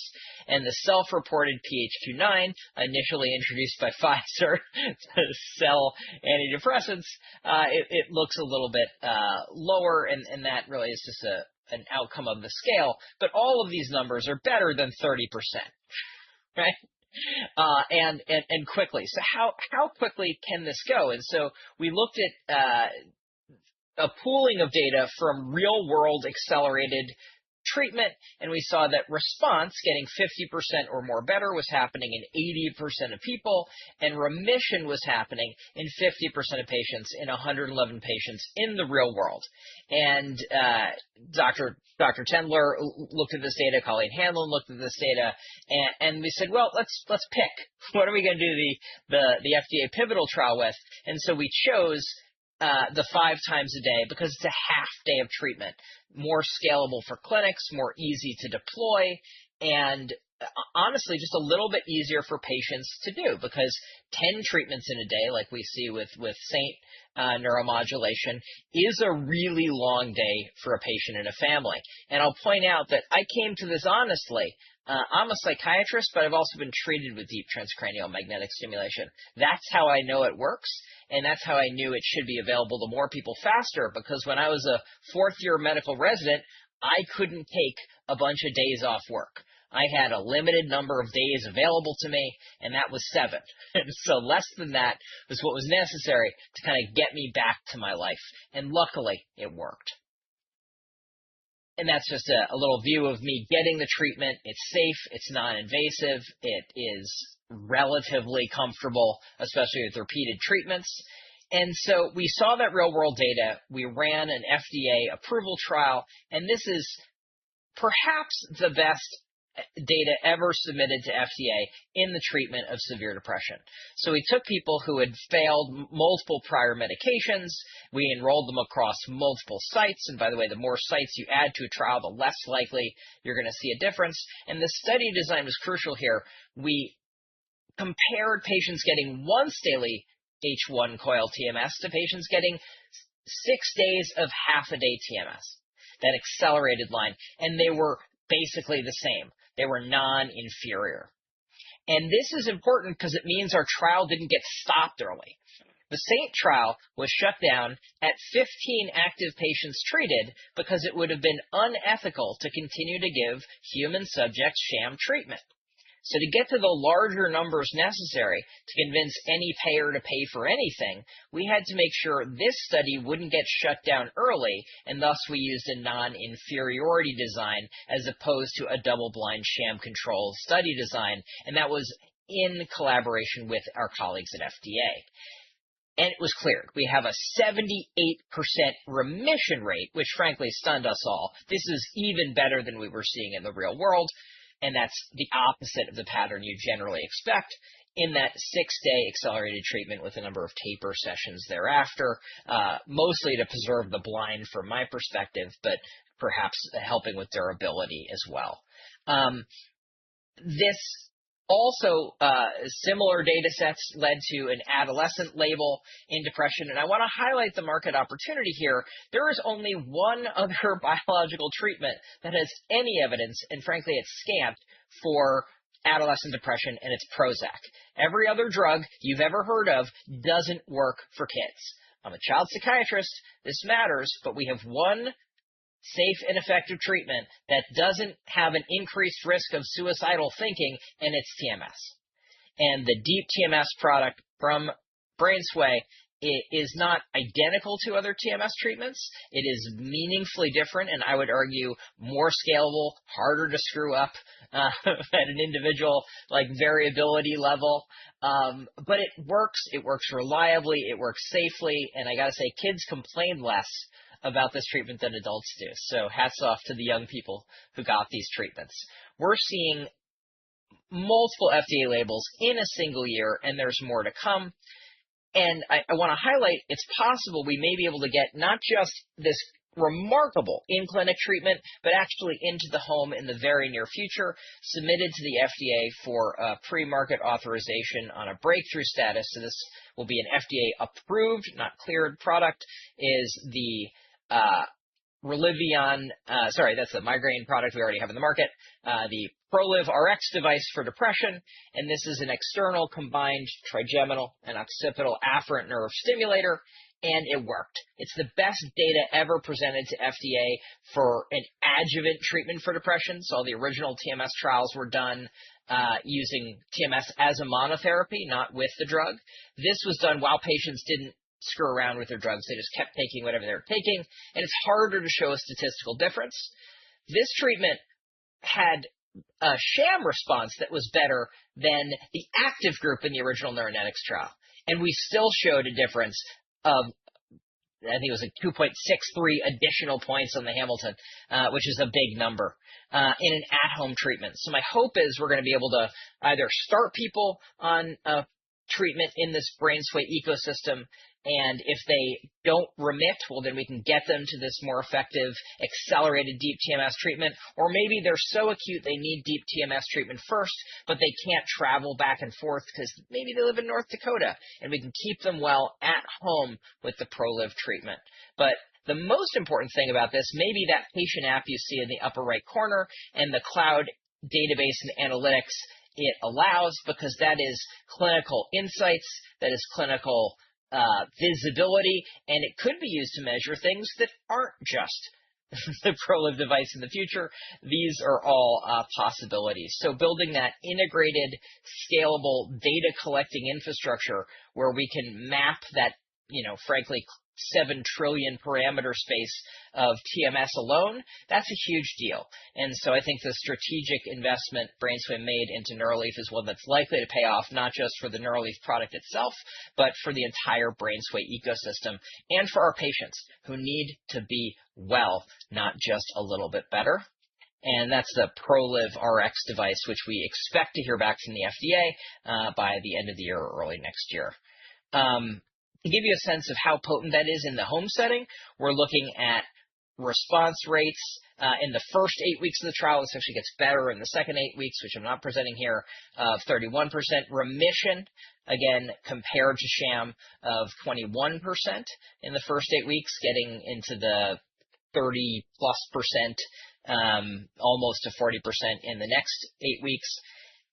and the self-reported PHQ-9, initially introduced by Pfizer to sell antidepressants. It looks a little bit lower, and that really is just an outcome of the scale. But all of these numbers are better than 30%, right? And quickly. So how quickly can this go? And so we looked at a pooling of data from real-world accelerated treatment, and we saw that response, getting 50% or more better, was happening in 80% of people, and remission was happening in 50% of patients in 111 patients in the real world. And Dr. Tendler looked at this data, Colleen Hanlon looked at this data, and we said, well, let's pick. What are we going to do the FDA pivotal trial with? And so we chose the 5 times a day because it's a half day of treatment, more scalable for clinics, more easy to deploy, and honestly, just a little bit easier for patients to do because 10 treatments in a day, like we see with Saint neuromodulation, is a really long day for a patient and a family. And I'll point out that I came to this honestly. I'm a psychiatrist, but I've also been treated with deep transcranial magnetic stimulation. That's how I know it works, and that's how I knew it should be available to more people faster, because when I was a 4th-year medical resident, I couldn't take a bunch of days off work. I had a limited number of days available to me, and that was 7. And so less than that was what was necessary to kind of get me back to my life. And luckily, it worked. And that's just a little view of me getting the treatment. It's safe, it's non-invasive, it is relatively comfortable, especially with repeated treatments. And so we saw that real-world data. We ran an FDA approval trial, and this is perhaps the best data ever submitted to FDA in the treatment of severe depression. So we took people who had failed multiple prior medications. We enrolled them across multiple sites. And by the way, the more sites you add to a trial, the less likely you're going to see a difference. And the study design was crucial here. We compared patients getting once daily H1 coil TMS to patients getting 6 days of half a day TMS, that accelerated line. And they were basically the same. They were non-inferior. And this is important because it means our trial didn't get stopped early. The Saint trial was shut down at 15 active patients treated because it would have been unethical to continue to give human subjects sham treatment. So to get to the larger numbers necessary to convince any payer to pay for anything, we had to make sure this study wouldn't get shut down early, and thus we used a non-inferiority design as opposed to a double-blind sham-controlled study design, and that was in collaboration with our colleagues at FDA. And it was cleared. We have a 78% remission rate, which frankly stunned us all. This is even better than we were seeing in the real world. And that's the opposite of the pattern you generally expect in that 6-day accelerated treatment with a number of taper sessions thereafter, mostly to preserve the blind from my perspective, but perhaps helping with durability as well. This Also, similar data sets led to an adolescent label in depression. And I want to highlight the market opportunity here. There is only one other biological treatment that has any evidence, and frankly, it's scant, for adolescent depression, and it's Prozac. Every other drug you've ever heard of doesn't work for kids. I'm a child psychiatrist. This matters, but we have one safe and effective treatment that doesn't have an increased risk of suicidal thinking, and it's TMS. And the deep TMS product from BrainsWay, it is not identical to other TMS treatments. It is meaningfully different, and I would argue more scalable, harder to screw up at an individual variability level. But it works reliably, it works safely, and I gotta say, kids complain less about this treatment than adults do. So hats off to the young people who got these treatments. We're seeing multiple FDA labels in a single year, and there's more to come. And I want to highlight, it's possible we may be able to get not just this remarkable in-clinic treatment, but actually into the home in the very near future, submitted to the FDA for pre-market authorization on a breakthrough status. So this will be an FDA-approved, not cleared product, is the Relivion, that's the migraine product we already have in the market, the ProLiv RX device for depression, and this is an external combined trigeminal and occipital afferent nerve stimulator, and it worked. It's the best data ever presented to FDA for an adjuvant treatment for depression. So all the original TMS trials were done using TMS as a monotherapy, not with the drug. This was done while patients didn't screw around with their drugs. They just kept taking whatever they were taking, and it's harder to show a statistical difference. This treatment had a sham response that was better than the active group in the original Neuronetics trial, and we still showed a difference of, I think it was 2.63 additional points on the Hamilton, which is a big number, in an at-home treatment. So my hope is we're going to be able to either start people on a treatment in this BrainsWay ecosystem, and if they don't remit, well, then we can get them to this more effective, accelerated deep TMS treatment. Or maybe they're so acute they need deep TMS treatment first, but they can't travel back and forth because maybe they live in North Dakota, and we can keep them well at home with the ProLiv treatment. But the most important thing about this may be that patient app you see in the upper right corner and the cloud database and analytics it allows, because that is clinical insights, that is clinical visibility, and it could be used to measure things that aren't just the ProLiv device in the future. These are all possibilities. So building that integrated, scalable data collecting infrastructure where we can map that, frankly, 7 trillion parameter space of TMS alone, that's a huge deal. And so I think the strategic investment BrainsWay made into Neuraleaf is one that's likely to pay off, not just for the Neuraleaf product itself, but for the entire BrainsWay ecosystem and for our patients who need to be well, not just a little bit better. And that's the ProLiv RX device, which we expect to hear back from the FDA by the end of the year or early next year. To give you a sense of how potent that is in the home setting, we're looking at response rates in the first 8 weeks of the trial. This actually gets better in the second 8 weeks, which I'm not presenting here, of 31%. Remission, again, compared to sham, of 21% in the first 8 weeks, getting into the 30+%, almost to 40% in the next 8 weeks.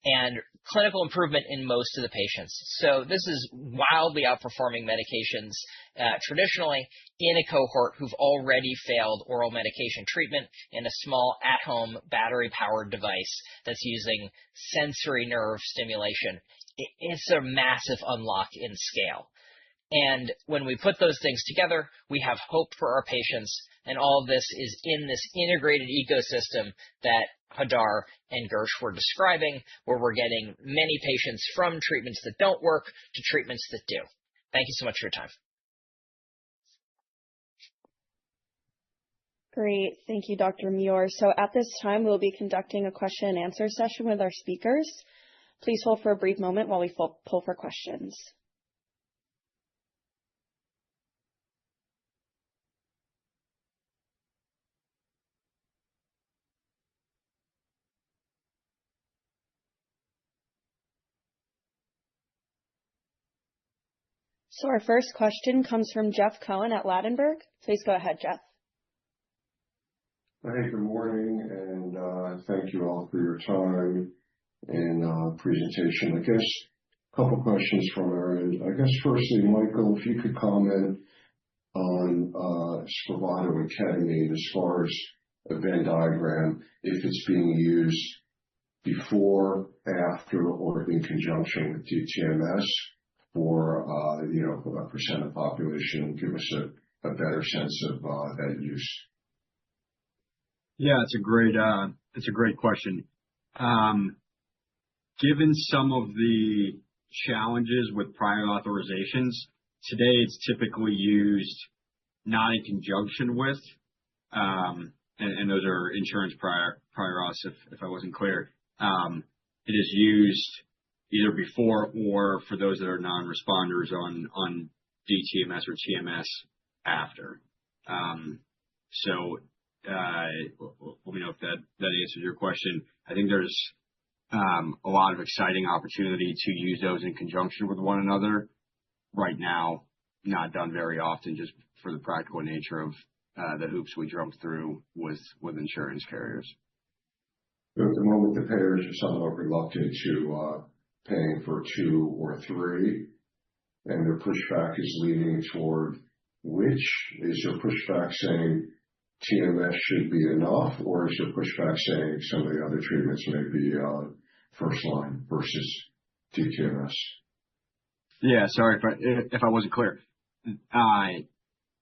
And clinical improvement in most of the patients. So this is wildly outperforming medications traditionally in a cohort who've already failed oral medication treatment in a small at-home battery-powered device that's using sensory nerve stimulation. It's a massive unlock in scale. And when we put those things together, we have hope for our patients. And all of this is in this integrated ecosystem that Hadar and Gersh were describing, where we're getting many patients from treatments that don't work to treatments that do. Thank you so much for your time. Great. Thank you, Dr. Muir. So at this time, we'll be conducting a question and answer session with our speakers. Please hold for a brief moment while we pull for questions. So our first question comes from Jeff Cohen at Ladenburg. Please go ahead, Jeff. Hey, good morning, and thank you all for your time and presentation. I guess a couple questions from our end. I guess firstly, Michael, if you could comment on Spravato and ketamine as far as a Venn diagram, if it's being used before, after, or in conjunction with DTMS for a percent of population. Give us a better sense of that use. Yeah, it's a great question. Given some of the challenges with prior authorizations, today it's typically used not in conjunction with, and those are insurance prior auths, if I wasn't clear. It is used either before or for those that are non-responders on DTMS or TMS after. Let me know if that answers your question. I think there's a lot of exciting opportunity to use those in conjunction with one another. Right now, not done very often, just for the practical nature of the hoops we jump through with insurance carriers. At the moment, the payers are somewhat reluctant to paying for 2 or 3, and their pushback is leaning toward which? Is their pushback saying TMS should be enough, or is your pushback saying some of the other treatments may be first line versus DTMS? Yeah, sorry if I wasn't clear.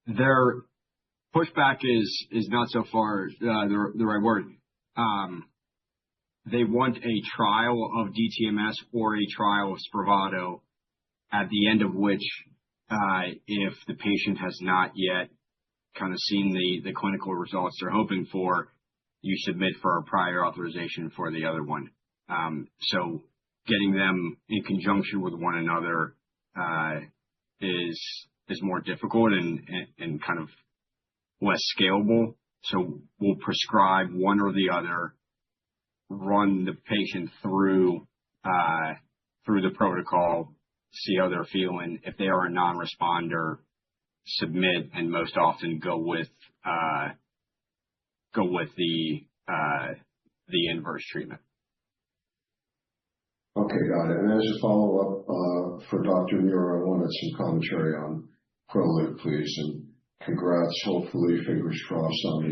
Their pushback is not so far the right word. They want a trial of DTMS or a trial of Spravato, at the end of which, if the patient has not yet kind of seen the clinical results they're hoping for, you submit for a prior authorization for the other one. So getting them in conjunction with one another is more difficult and kind of less scalable. So we'll prescribe one or the other, run the patient through the protocol, see how they're feeling. If they are a non-responder, submit, and most often go with the inverse treatment. Okay, got it. And as a follow-up for Dr. Muir, I wanted some commentary on ProLive, please, and congrats. Hopefully, fingers crossed on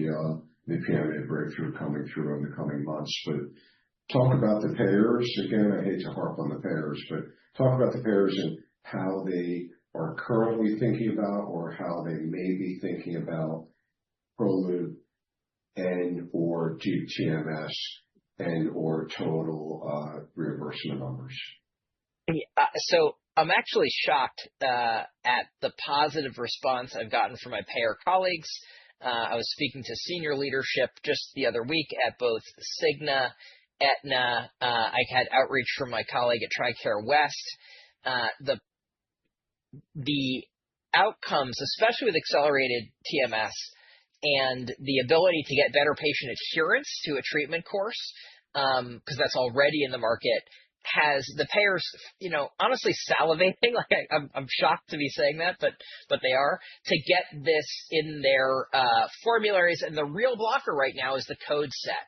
the PMA breakthrough coming through in the coming months. But talk about the payers. Again, I hate to harp on the payers, but talk about the payers and how they are currently thinking about, or how they may be thinking about ProLive and or DTMS and or total reimbursement numbers. So I'm actually shocked at the positive response I've gotten from my payer colleagues. I was speaking to senior leadership just the other week at both Cigna, Aetna. I had outreach from my colleague at TRICARE West. The outcomes, especially with accelerated TMS and the ability to get better patient adherence to a treatment course, because that's already in the market, has the payers, honestly salivating. Like I'm shocked to be saying that, but they are, to get this in their formularies. And the real blocker right now is the code set.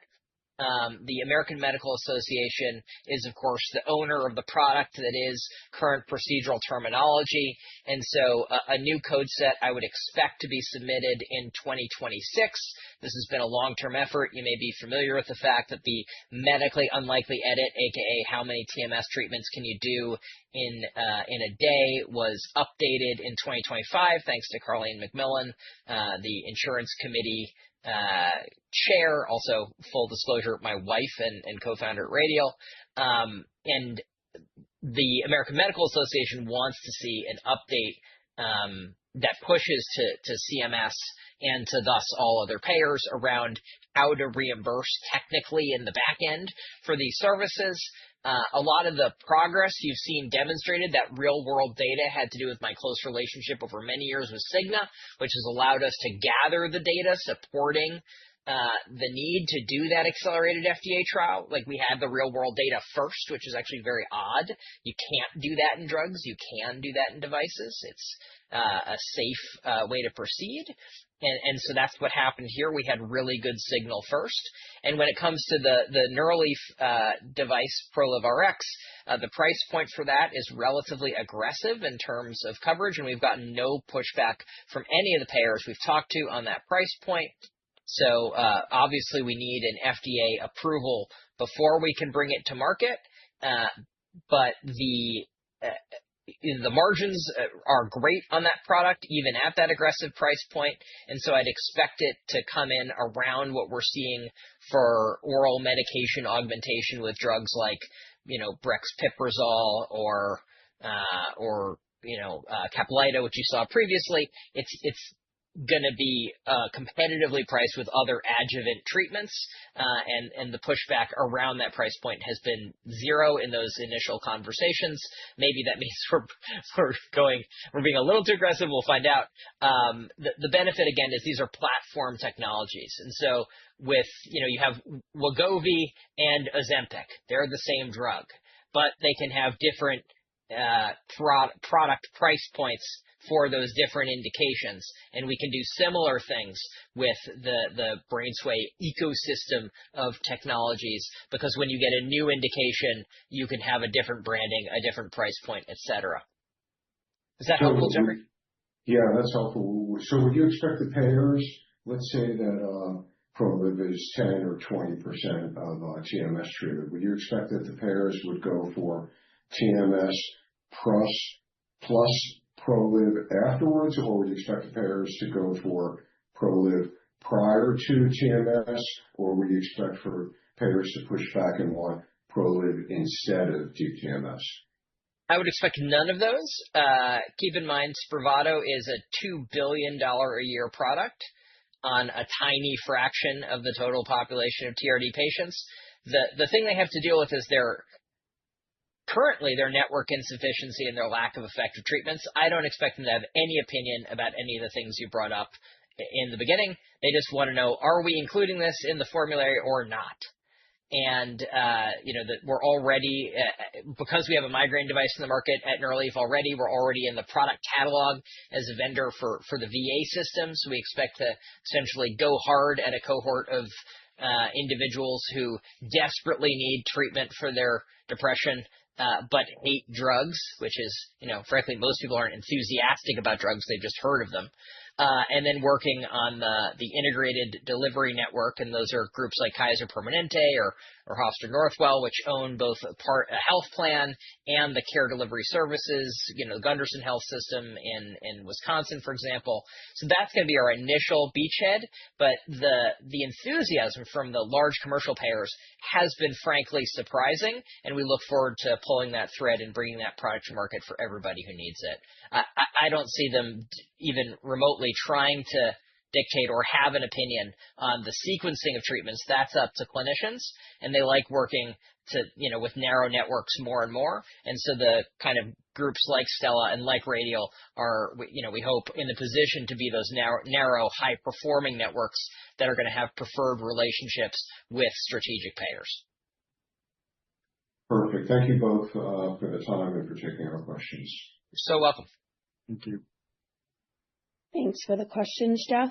The American Medical Association is, of course, the owner of the product that is current procedural terminology. And so a new code set I would expect to be submitted in 2026. This has been a long-term effort. You may be familiar with the fact that the medically unlikely edit, aka how many TMS treatments can you do in a day, was updated in 2025 thanks to Carleen McMillan, the insurance committee chair, also full disclosure, my wife and co-founder at Radial. And the American Medical Association wants to see an update that pushes to CMS and to thus all other payers around how to reimburse technically in the back end for these services. A lot of the progress you've seen demonstrated, that real world data, had to do with my close relationship over many years with Cigna, which has allowed us to gather the data supporting the need to do that accelerated FDA trial. Like, we had the real world data first, which is actually very odd. You can't do that in drugs. You can do that in devices. It's a safe way to proceed. And so that's what happened here. We had really good signal first. And when it comes to the Neuraleaf device, ProLive RX, the price point for that is relatively aggressive in terms of coverage, and we've gotten no pushback from any of the payers we've talked to on that price point. So obviously we need an FDA approval before we can bring it to market, but the margins are great on that product, even at that aggressive price point. And so I'd expect it to come in around what we're seeing for oral medication augmentation with drugs like, brexpiprazole or Caplyta, which you saw previously. It's going to be competitively priced with other adjuvant treatments, and the pushback around that price point has been zero in those initial conversations. Maybe that means we're being a little too aggressive. We'll find out. The benefit again is these are platform technologies, and so with you have Wegovy and Ozempic, they're the same drug, but they can have different product price points for those different indications, and we can do similar things with the BrainsWay ecosystem of technologies, because when you get a new indication, you can have a different branding, a different price point, etc. Is that helpful, Jeffrey? Yeah, that's helpful. So would you expect the payers, let's say that ProLive is 10 or 20% of TMS treatment, would you expect that the payers would go for TMS plus ProLive afterwards, or would you expect the payers to go for ProLive prior to TMS, or would you expect for payers to push back and want ProLive instead of TMS? I would expect none of those. Keep in mind, Spravato is a $2 billion a year product on a tiny fraction of the total population of TRD patients. The thing they have to deal with is currently their network insufficiency and their lack of effective treatments. I don't expect them to have any opinion about any of the things you brought up in the beginning. They just want to know, are we including this in the formulary or not? And, that we're already, because we have a migraine device in the market at Neuraleaf already, we're already in the product catalog as a vendor for the VA system. So we expect to essentially go hard at a cohort of individuals who desperately need treatment for their depression, but hate drugs, which is, frankly, most people aren't enthusiastic about drugs. They've just heard of them. And then working on the integrated delivery network, and those are groups like Kaiser Permanente or Hofstra Northwell, which own both a health plan and the care delivery services, the Gunderson Health System in Wisconsin, for example. So that's going to be our initial beachhead, but the enthusiasm from the large commercial payers has been frankly surprising, and we look forward to pulling that thread and bringing that product to market for everybody who needs it. I don't see them even remotely trying to dictate or have an opinion on the sequencing of treatments. That's up to clinicians, and they like working with narrow networks more and more. And so the kind of groups like Stella and like Radial are, we hope, in the position to be those narrow high performing networks that are going to have preferred relationships with strategic payers. Perfect. Thank you both for the time and for taking our questions. You're so welcome. Thank you. Thanks for the questions, Jeff.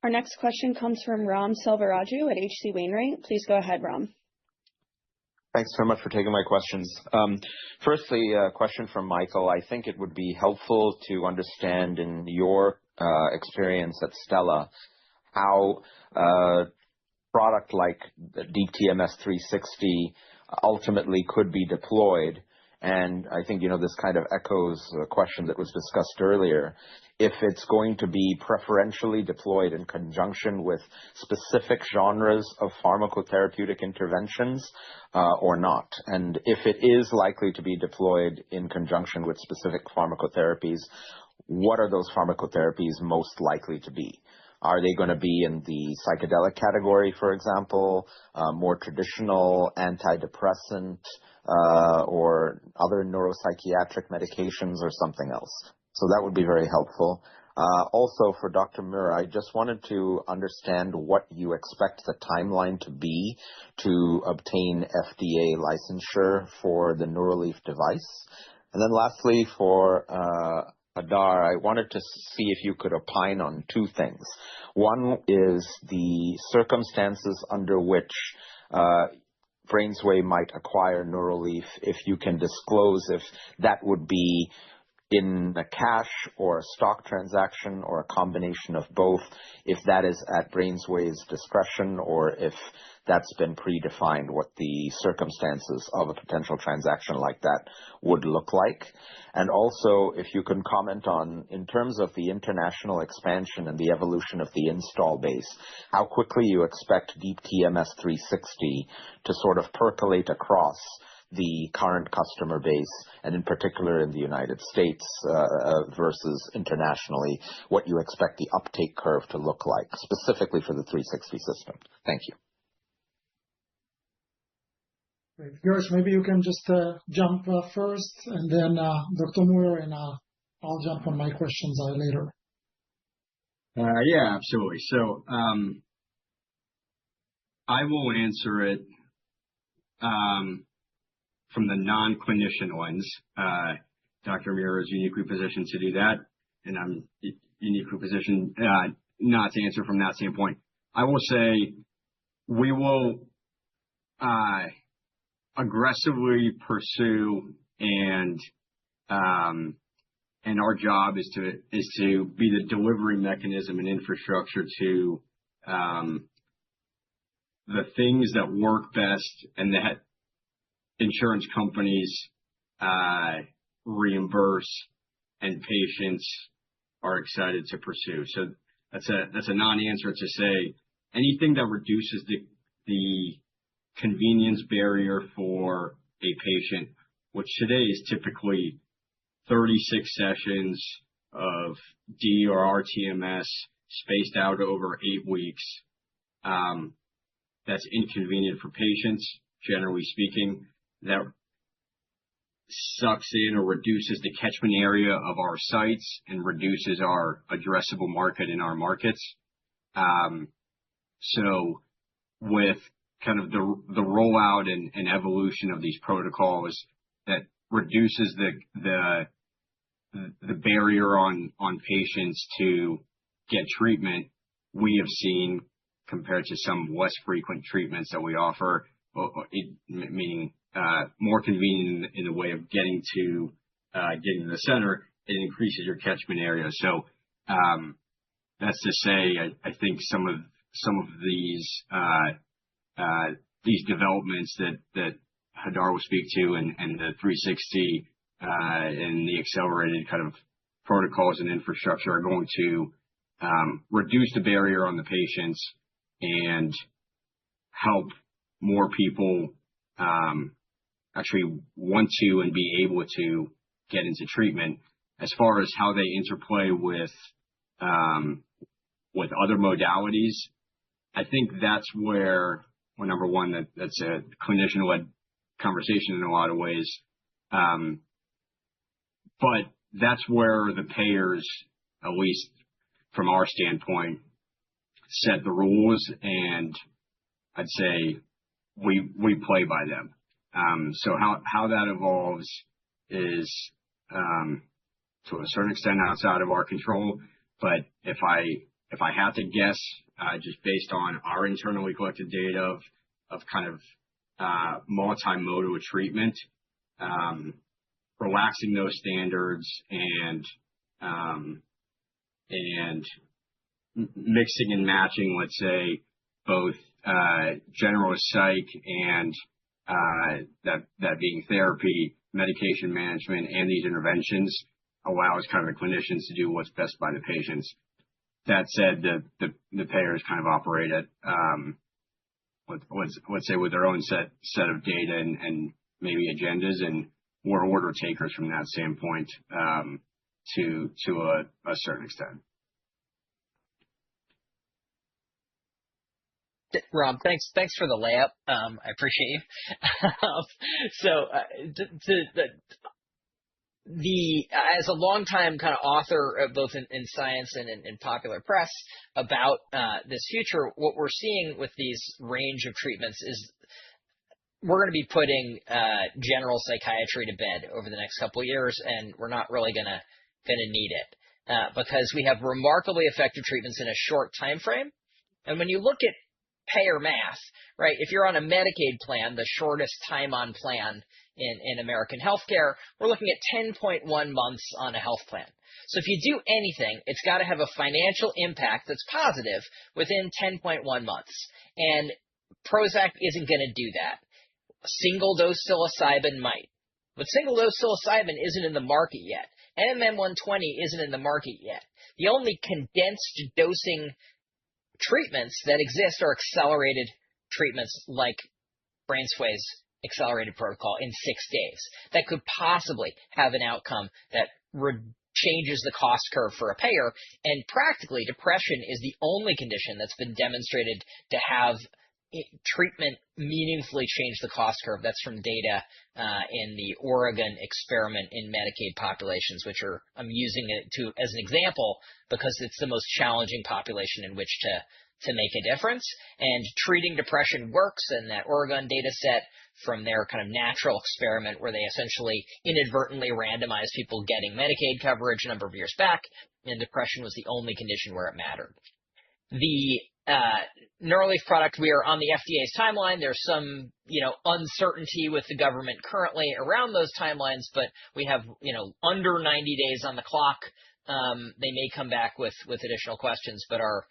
Our next question comes from Ram Selvaraju at H.C. Wainwright. Please go ahead, Ram. Thanks so much for taking my questions. Firstly, a question from Michael. I think it would be helpful to understand in your experience at Stella how a product like the Deep TMS 360 ultimately could be deployed. And I think, this kind of echoes a question that was discussed earlier. If it's going to be preferentially deployed in conjunction with specific genres of pharmacotherapeutic interventions or not. And if it is likely to be deployed in conjunction with specific pharmacotherapies, what are those pharmacotherapies most likely to be? Are they going to be in the psychedelic category, for example, more traditional antidepressant or other neuropsychiatric medications or something else? So that would be very helpful. Also, for Dr. Mura, I just wanted to understand what you expect the timeline to be to obtain FDA licensure for the Neuraleaf device. And then lastly, for Hadar, I wanted to see if you could opine on two things. One is the circumstances under which BrainsWay might acquire Neuraleaf, if you can disclose if that would be in a cash or a stock transaction or a combination of both, if that is at BrainsWay's discretion or if that's been predefined, what the circumstances of a potential transaction like that would look like. And also, if you can comment on, in terms of the international expansion and the evolution of the install base, how quickly you expect Deep TMS 360 to sort of percolate across the current customer base, and in particular in the United States versus internationally, what you expect the uptake curve to look like, specifically for the 360 system. Thank you. Great. Girish, maybe you can just jump first, and then Dr. Moore, and I'll jump on my questions later. Yeah, absolutely. So I will answer it from the non-clinician lens. Dr. Mura is uniquely positioned to do that, and I'm uniquely positioned not to answer from that standpoint. I will say we will aggressively pursue, and our job is to be the delivery mechanism and infrastructure to the things that work best and that insurance companies reimburse and patients are excited to pursue. So that's a non-answer to say anything that reduces the convenience barrier for a patient, which today is typically 36 sessions of D or RTMS spaced out over 8 weeks. That's inconvenient for patients, generally speaking. That sucks in or reduces the catchment area of our sites and reduces our addressable market in our markets. So with kind of the rollout and evolution of these protocols, that reduces the barrier on patients to get treatment, we have seen, compared to some less frequent treatments that we offer, meaning more convenient in the way of getting to the center, it increases your catchment area. So that's to say, I think some of these developments that Hadar will speak to, and the 360 and the accelerated kind of protocols and infrastructure are going to reduce the barrier on the patients and help more people actually want to and be able to get into treatment. As far as how they interplay with other modalities, I think that's where, well, number one, that's a clinician-led conversation in a lot of ways. But that's where the payers, at least from our standpoint, set the rules, and I'd say we play by them. So how that evolves is to a certain extent outside of our control. But if I had to guess, just based on our internally collected data of kind of multimodal treatment, relaxing those standards and mixing and matching, let's say, both general psych and that being therapy, medication management, and these interventions allows kind of the clinicians to do what's best by the patients. That said, the payers kind of operate at let's say with their own set of data and maybe agendas, and we're order takers from that standpoint to a certain extent. Rob, thanks for the layup. I appreciate you. So as a longtime kind of author, both in science and in popular press about this future, what we're seeing with these range of treatments is we're going to be putting general psychiatry to bed over the next couple of years, and we're not really going to need it because we have remarkably effective treatments in a short time frame. And when you look at payer math, right, if you're on a Medicaid plan, the shortest time on plan in American healthcare, we're looking at 10.1 months on a health plan. So if you do anything, it's got to have a financial impact that's positive within 10.1 months. And Prozac isn't going to do that. Single dose psilocybin might. But single dose psilocybin isn't in the market yet. NMN120 isn't in the market yet. The only condensed dosing treatments that exist are accelerated treatments like BrainsWay's accelerated protocol in 6 days that could possibly have an outcome that changes the cost curve for a payer. And practically, depression is the only condition that's been demonstrated to have treatment meaningfully change the cost curve. That's from data in the Oregon experiment in Medicaid populations, which I'm using it as an example because it's the most challenging population in which to make a difference. And treating depression works, and that Oregon data set from their kind of natural experiment where they essentially inadvertently randomized people getting Medicaid coverage a number of years back, and depression was the only condition where it mattered. The Neuraleaf product, we are on the FDA's timeline. There's some, uncertainty with the government currently around those timelines, but we have, under 90 days on the clock. They may come back with additional questions, but our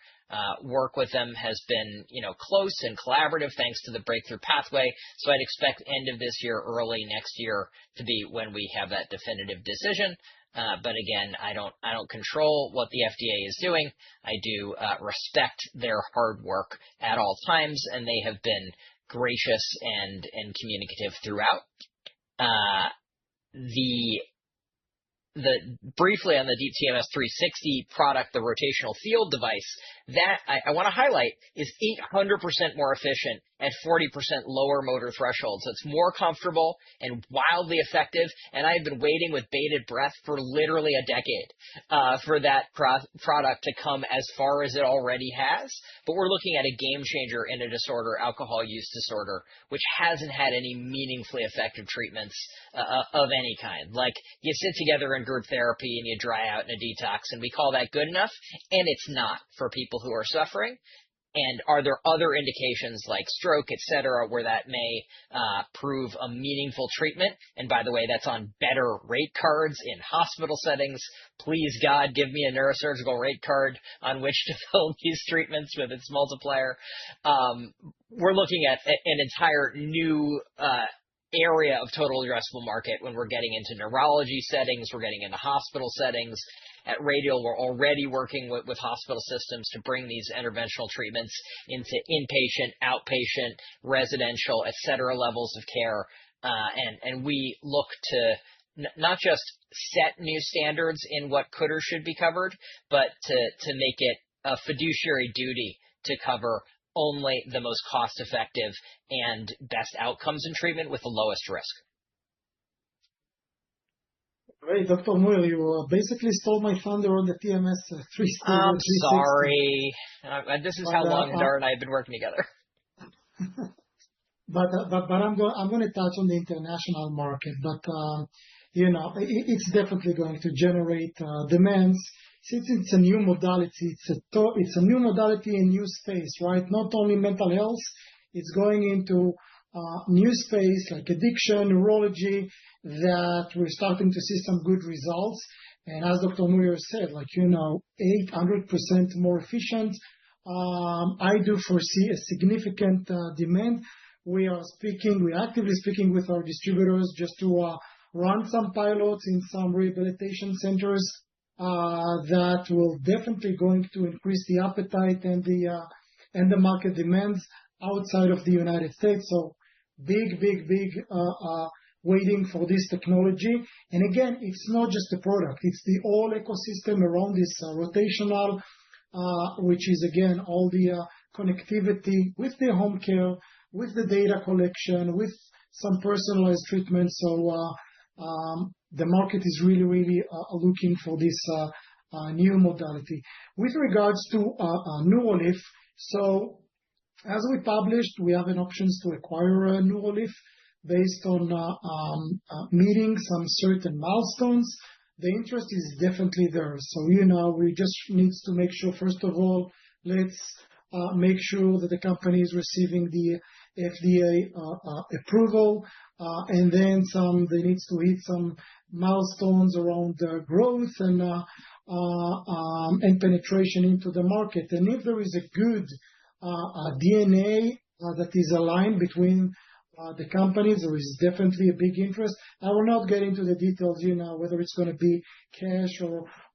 work with them has been, close and collaborative thanks to the breakthrough pathway. So I'd expect end of this year, early next year to be when we have that definitive decision. But again, I don't control what the FDA is doing. I do respect their hard work at all times, and they have been gracious and communicative throughout. Briefly on the Deep TMS 360 product, the rotational field device, that I want to highlight is 800% more efficient at 40% lower motor thresholds. So it's more comfortable and wildly effective. And I've been waiting with bated breath for literally a decade for that product to come as far as it already has. But we're looking at a game changer in a disorder, alcohol use disorder, which hasn't had any meaningfully effective treatments of any kind. Like you sit together in group therapy and you dry out in a detox, and we call that good enough. And it's not for people who are suffering. And are there other indications like stroke, et cetera, where that may prove a meaningful treatment? And by the way, that's on better rate cards in hospital settings. Please, God, give me a neurosurgical rate card on which to fill these treatments with its multiplier. We're looking at an entire new area of total addressable market when we're getting into neurology settings, we're getting into hospital settings. At Radial, we're already working with hospital systems to bring these interventional treatments into inpatient, outpatient, residential, et cetera, levels of care. And we look to not just set new standards in what could or should be covered, but to make it a fiduciary duty to cover only the most cost-effective and best outcomes in treatment with the lowest risk. Great, Dr. Muir, you basically stole my thunder on the TMS 360. I'm sorry. This is how long Hadar and I have been working together. But I'm going to touch on the international market. But it's definitely going to generate demands. Since it's a new modality, it's a new modality in new space, right? Not only mental health, it's going into new space like addiction, neurology, that we're starting to see some good results. And as Dr. Muir said, 800% more efficient. I do foresee a significant demand. We're actively speaking with our distributors just to run some pilots in some rehabilitation centers that will definitely going to increase the appetite and the market demands outside of the United States. So big waiting for this technology. And again, it's not just the product, it's the whole ecosystem around this rotational, which is again, all the connectivity with the home care, with the data collection, with some personalized treatment. So the market is really, really looking for this new modality. With regards to Neuralif, so as we published, we have an options to acquire Neuralif based on meeting some certain milestones. The interest is definitely there. So, we just need to make sure, first of all, let's make sure that the company is receiving the FDA approval, and then they need to hit some milestones around growth and penetration into the market. And if there is a good DNA that is aligned between the companies, there is definitely a big interest. I will not get into the details, whether it's going to be cash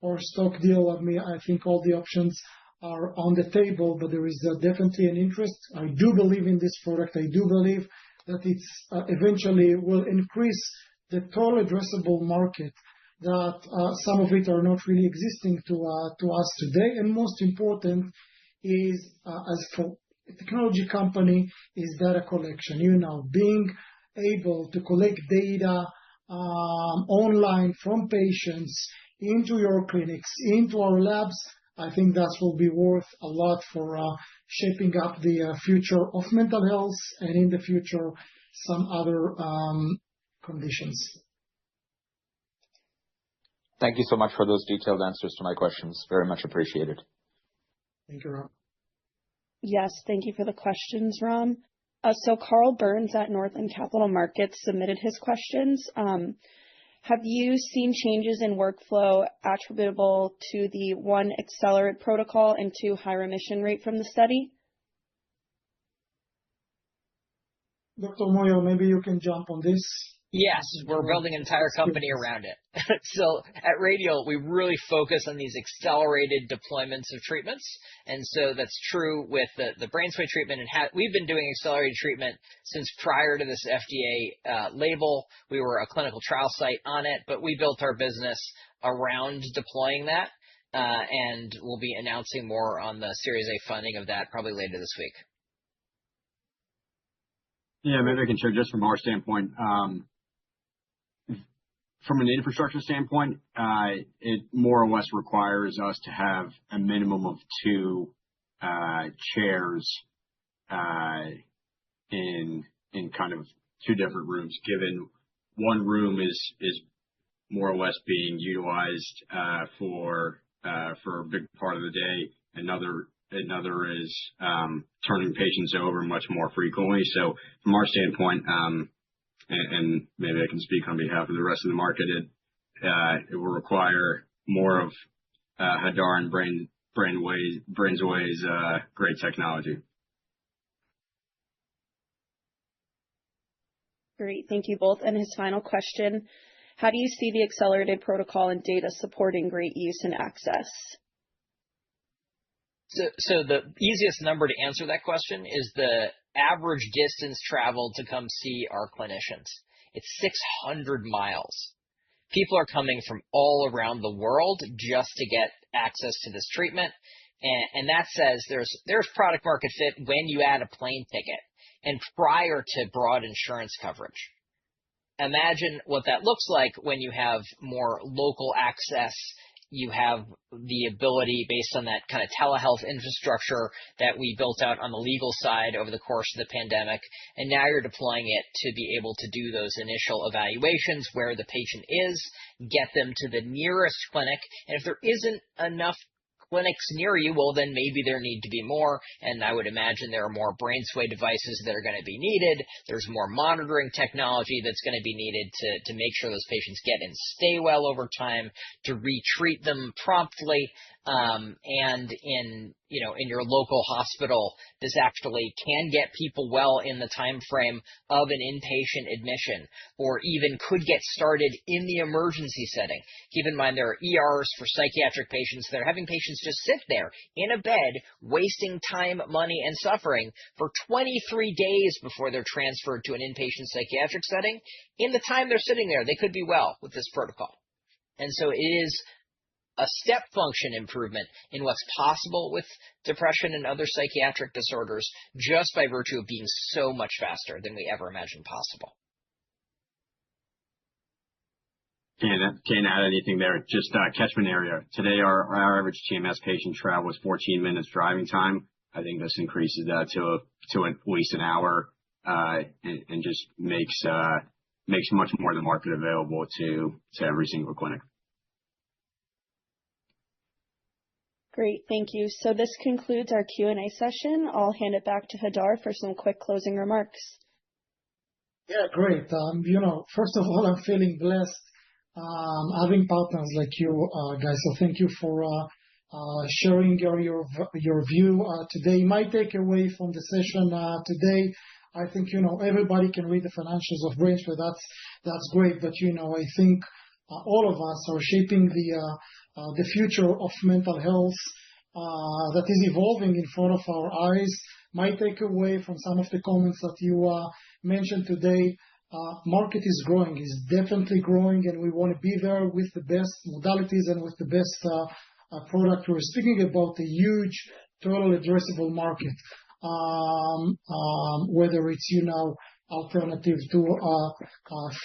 or stock deal. I think all the options are on the table, but there is definitely an interest. I do believe in this product. I do believe that it's eventually will increase the total addressable market, that some of it are not really existing to us today. And most important is, as for a technology company, is data collection. Being able to collect data online from patients into your clinics, into our labs, I think that will be worth a lot for shaping up the future of mental health and in the future some other conditions. Thank you so much for those detailed answers to my questions. Very much appreciated. Thank you, Ram. Yes, thank you for the questions, Ram. So Carl Burns at Northland Capital Markets submitted his questions. Have you seen changes in workflow attributable to the one accelerated protocol and two high remission rate from the study? Dr. Moyo, maybe you can jump on this. Yes, we're building an entire company around it. So at Radial, we really focus on these accelerated deployments of treatments. And so that's true with the BrainsWay treatment. And we've been doing accelerated treatment since prior to this FDA label. We were a clinical trial site on it, but we built our business around deploying that. And we'll be announcing more on the Series A funding of that probably later this week. Yeah, maybe I can share just from our standpoint. From an infrastructure standpoint, it more or less requires us to have a minimum of two chairs in kind of two different rooms, given one room is more or less being utilized for a big part of the day. Another is turning patients over much more frequently. So from our standpoint, and maybe I can speak on behalf of the rest of the market, it will require more of Hadar and BrainsWay's great technology. Great, thank you both. And his final question, how do you see the accelerated protocol and data supporting great use and access? So the easiest number to answer that question is the average distance traveled to come see our clinicians. It's 600 miles. People are coming from all around the world just to get access to this treatment. And that says there's product market fit when you add a plane ticket and prior to broad insurance coverage. Imagine what that looks like when you have more local access. You have the ability, based on that kind of telehealth infrastructure that we built out on the legal side over the course of the pandemic, and now you're deploying it to be able to do those initial evaluations where the patient is, get them to the nearest clinic, and if there isn't enough clinics near you, well, then maybe there need to be more, and I would imagine there are more BrainsWay devices that are going to be needed. There's more monitoring technology that's going to be needed to make sure those patients get and stay well over time, to retreat them promptly, and in your local hospital, this actually can get people well in the time frame of an inpatient admission, or even could get started in the emergency setting. Keep in mind, there are ERs for psychiatric patients that are having patients just sit there in a bed, wasting time, money, and suffering for 23 days before they're transferred to an inpatient psychiatric setting. In the time they're sitting there, they could be well with this protocol. And so it is a step function improvement in what's possible with depression and other psychiatric disorders, just by virtue of being so much faster than we ever imagined possible. Can't add anything there. Just catchment area. Today, our average TMS patient travel is 14 minutes driving time. I think this increases that to at least an hour, and just makes much more of the market available to every single clinic. Great, thank you. So this concludes our Q&A session. I'll hand it back to Hadar for some quick closing remarks. Yeah, great. First of all, I'm feeling blessed having partners like you guys. So thank you for sharing your view today. My takeaway from the session today, I think everybody can read the financials of BrainsWay. That's great, but I think all of us are shaping the future of mental health that is evolving in front of our eyes. My takeaway from some of the comments that you mentioned today, market is growing, is definitely growing, and we want to be there with the best modalities and with the best product. We're speaking about a huge total addressable market, whether it's alternative to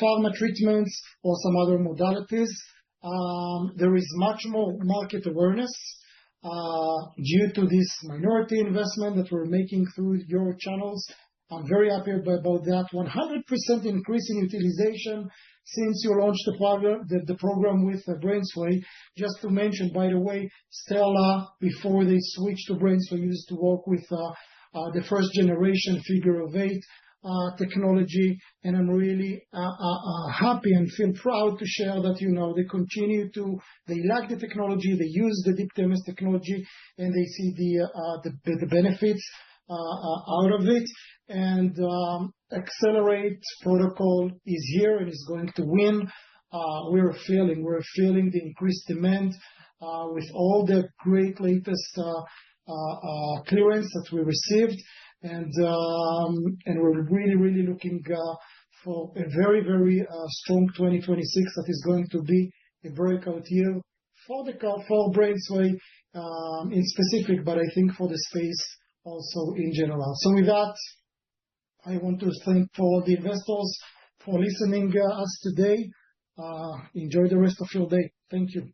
pharma treatments or some other modalities. There is much more market awareness due to this minority investment that we're making through your channels. I'm very happy about that. 100% increase in utilization since you launched the program with BrainsWay. Just to mention, by the way, Stella, before they switched to BrainsWay, used to work with the first generation figure of 8 technology, and I'm really happy and feel proud to share that they like the technology, they use the Deep TMS technology, and they see the benefits out of it. And Accelerate protocol is here and is going to win. We're feeling the increased demand with all the great latest clearance that we received, and we're really looking for a very strong 2026 that is going to be a breakout year for BrainsWay in specific, but I think for the space also in general. So with that, I want to thank all the investors for listening us today. Enjoy the rest of your day. Thank you.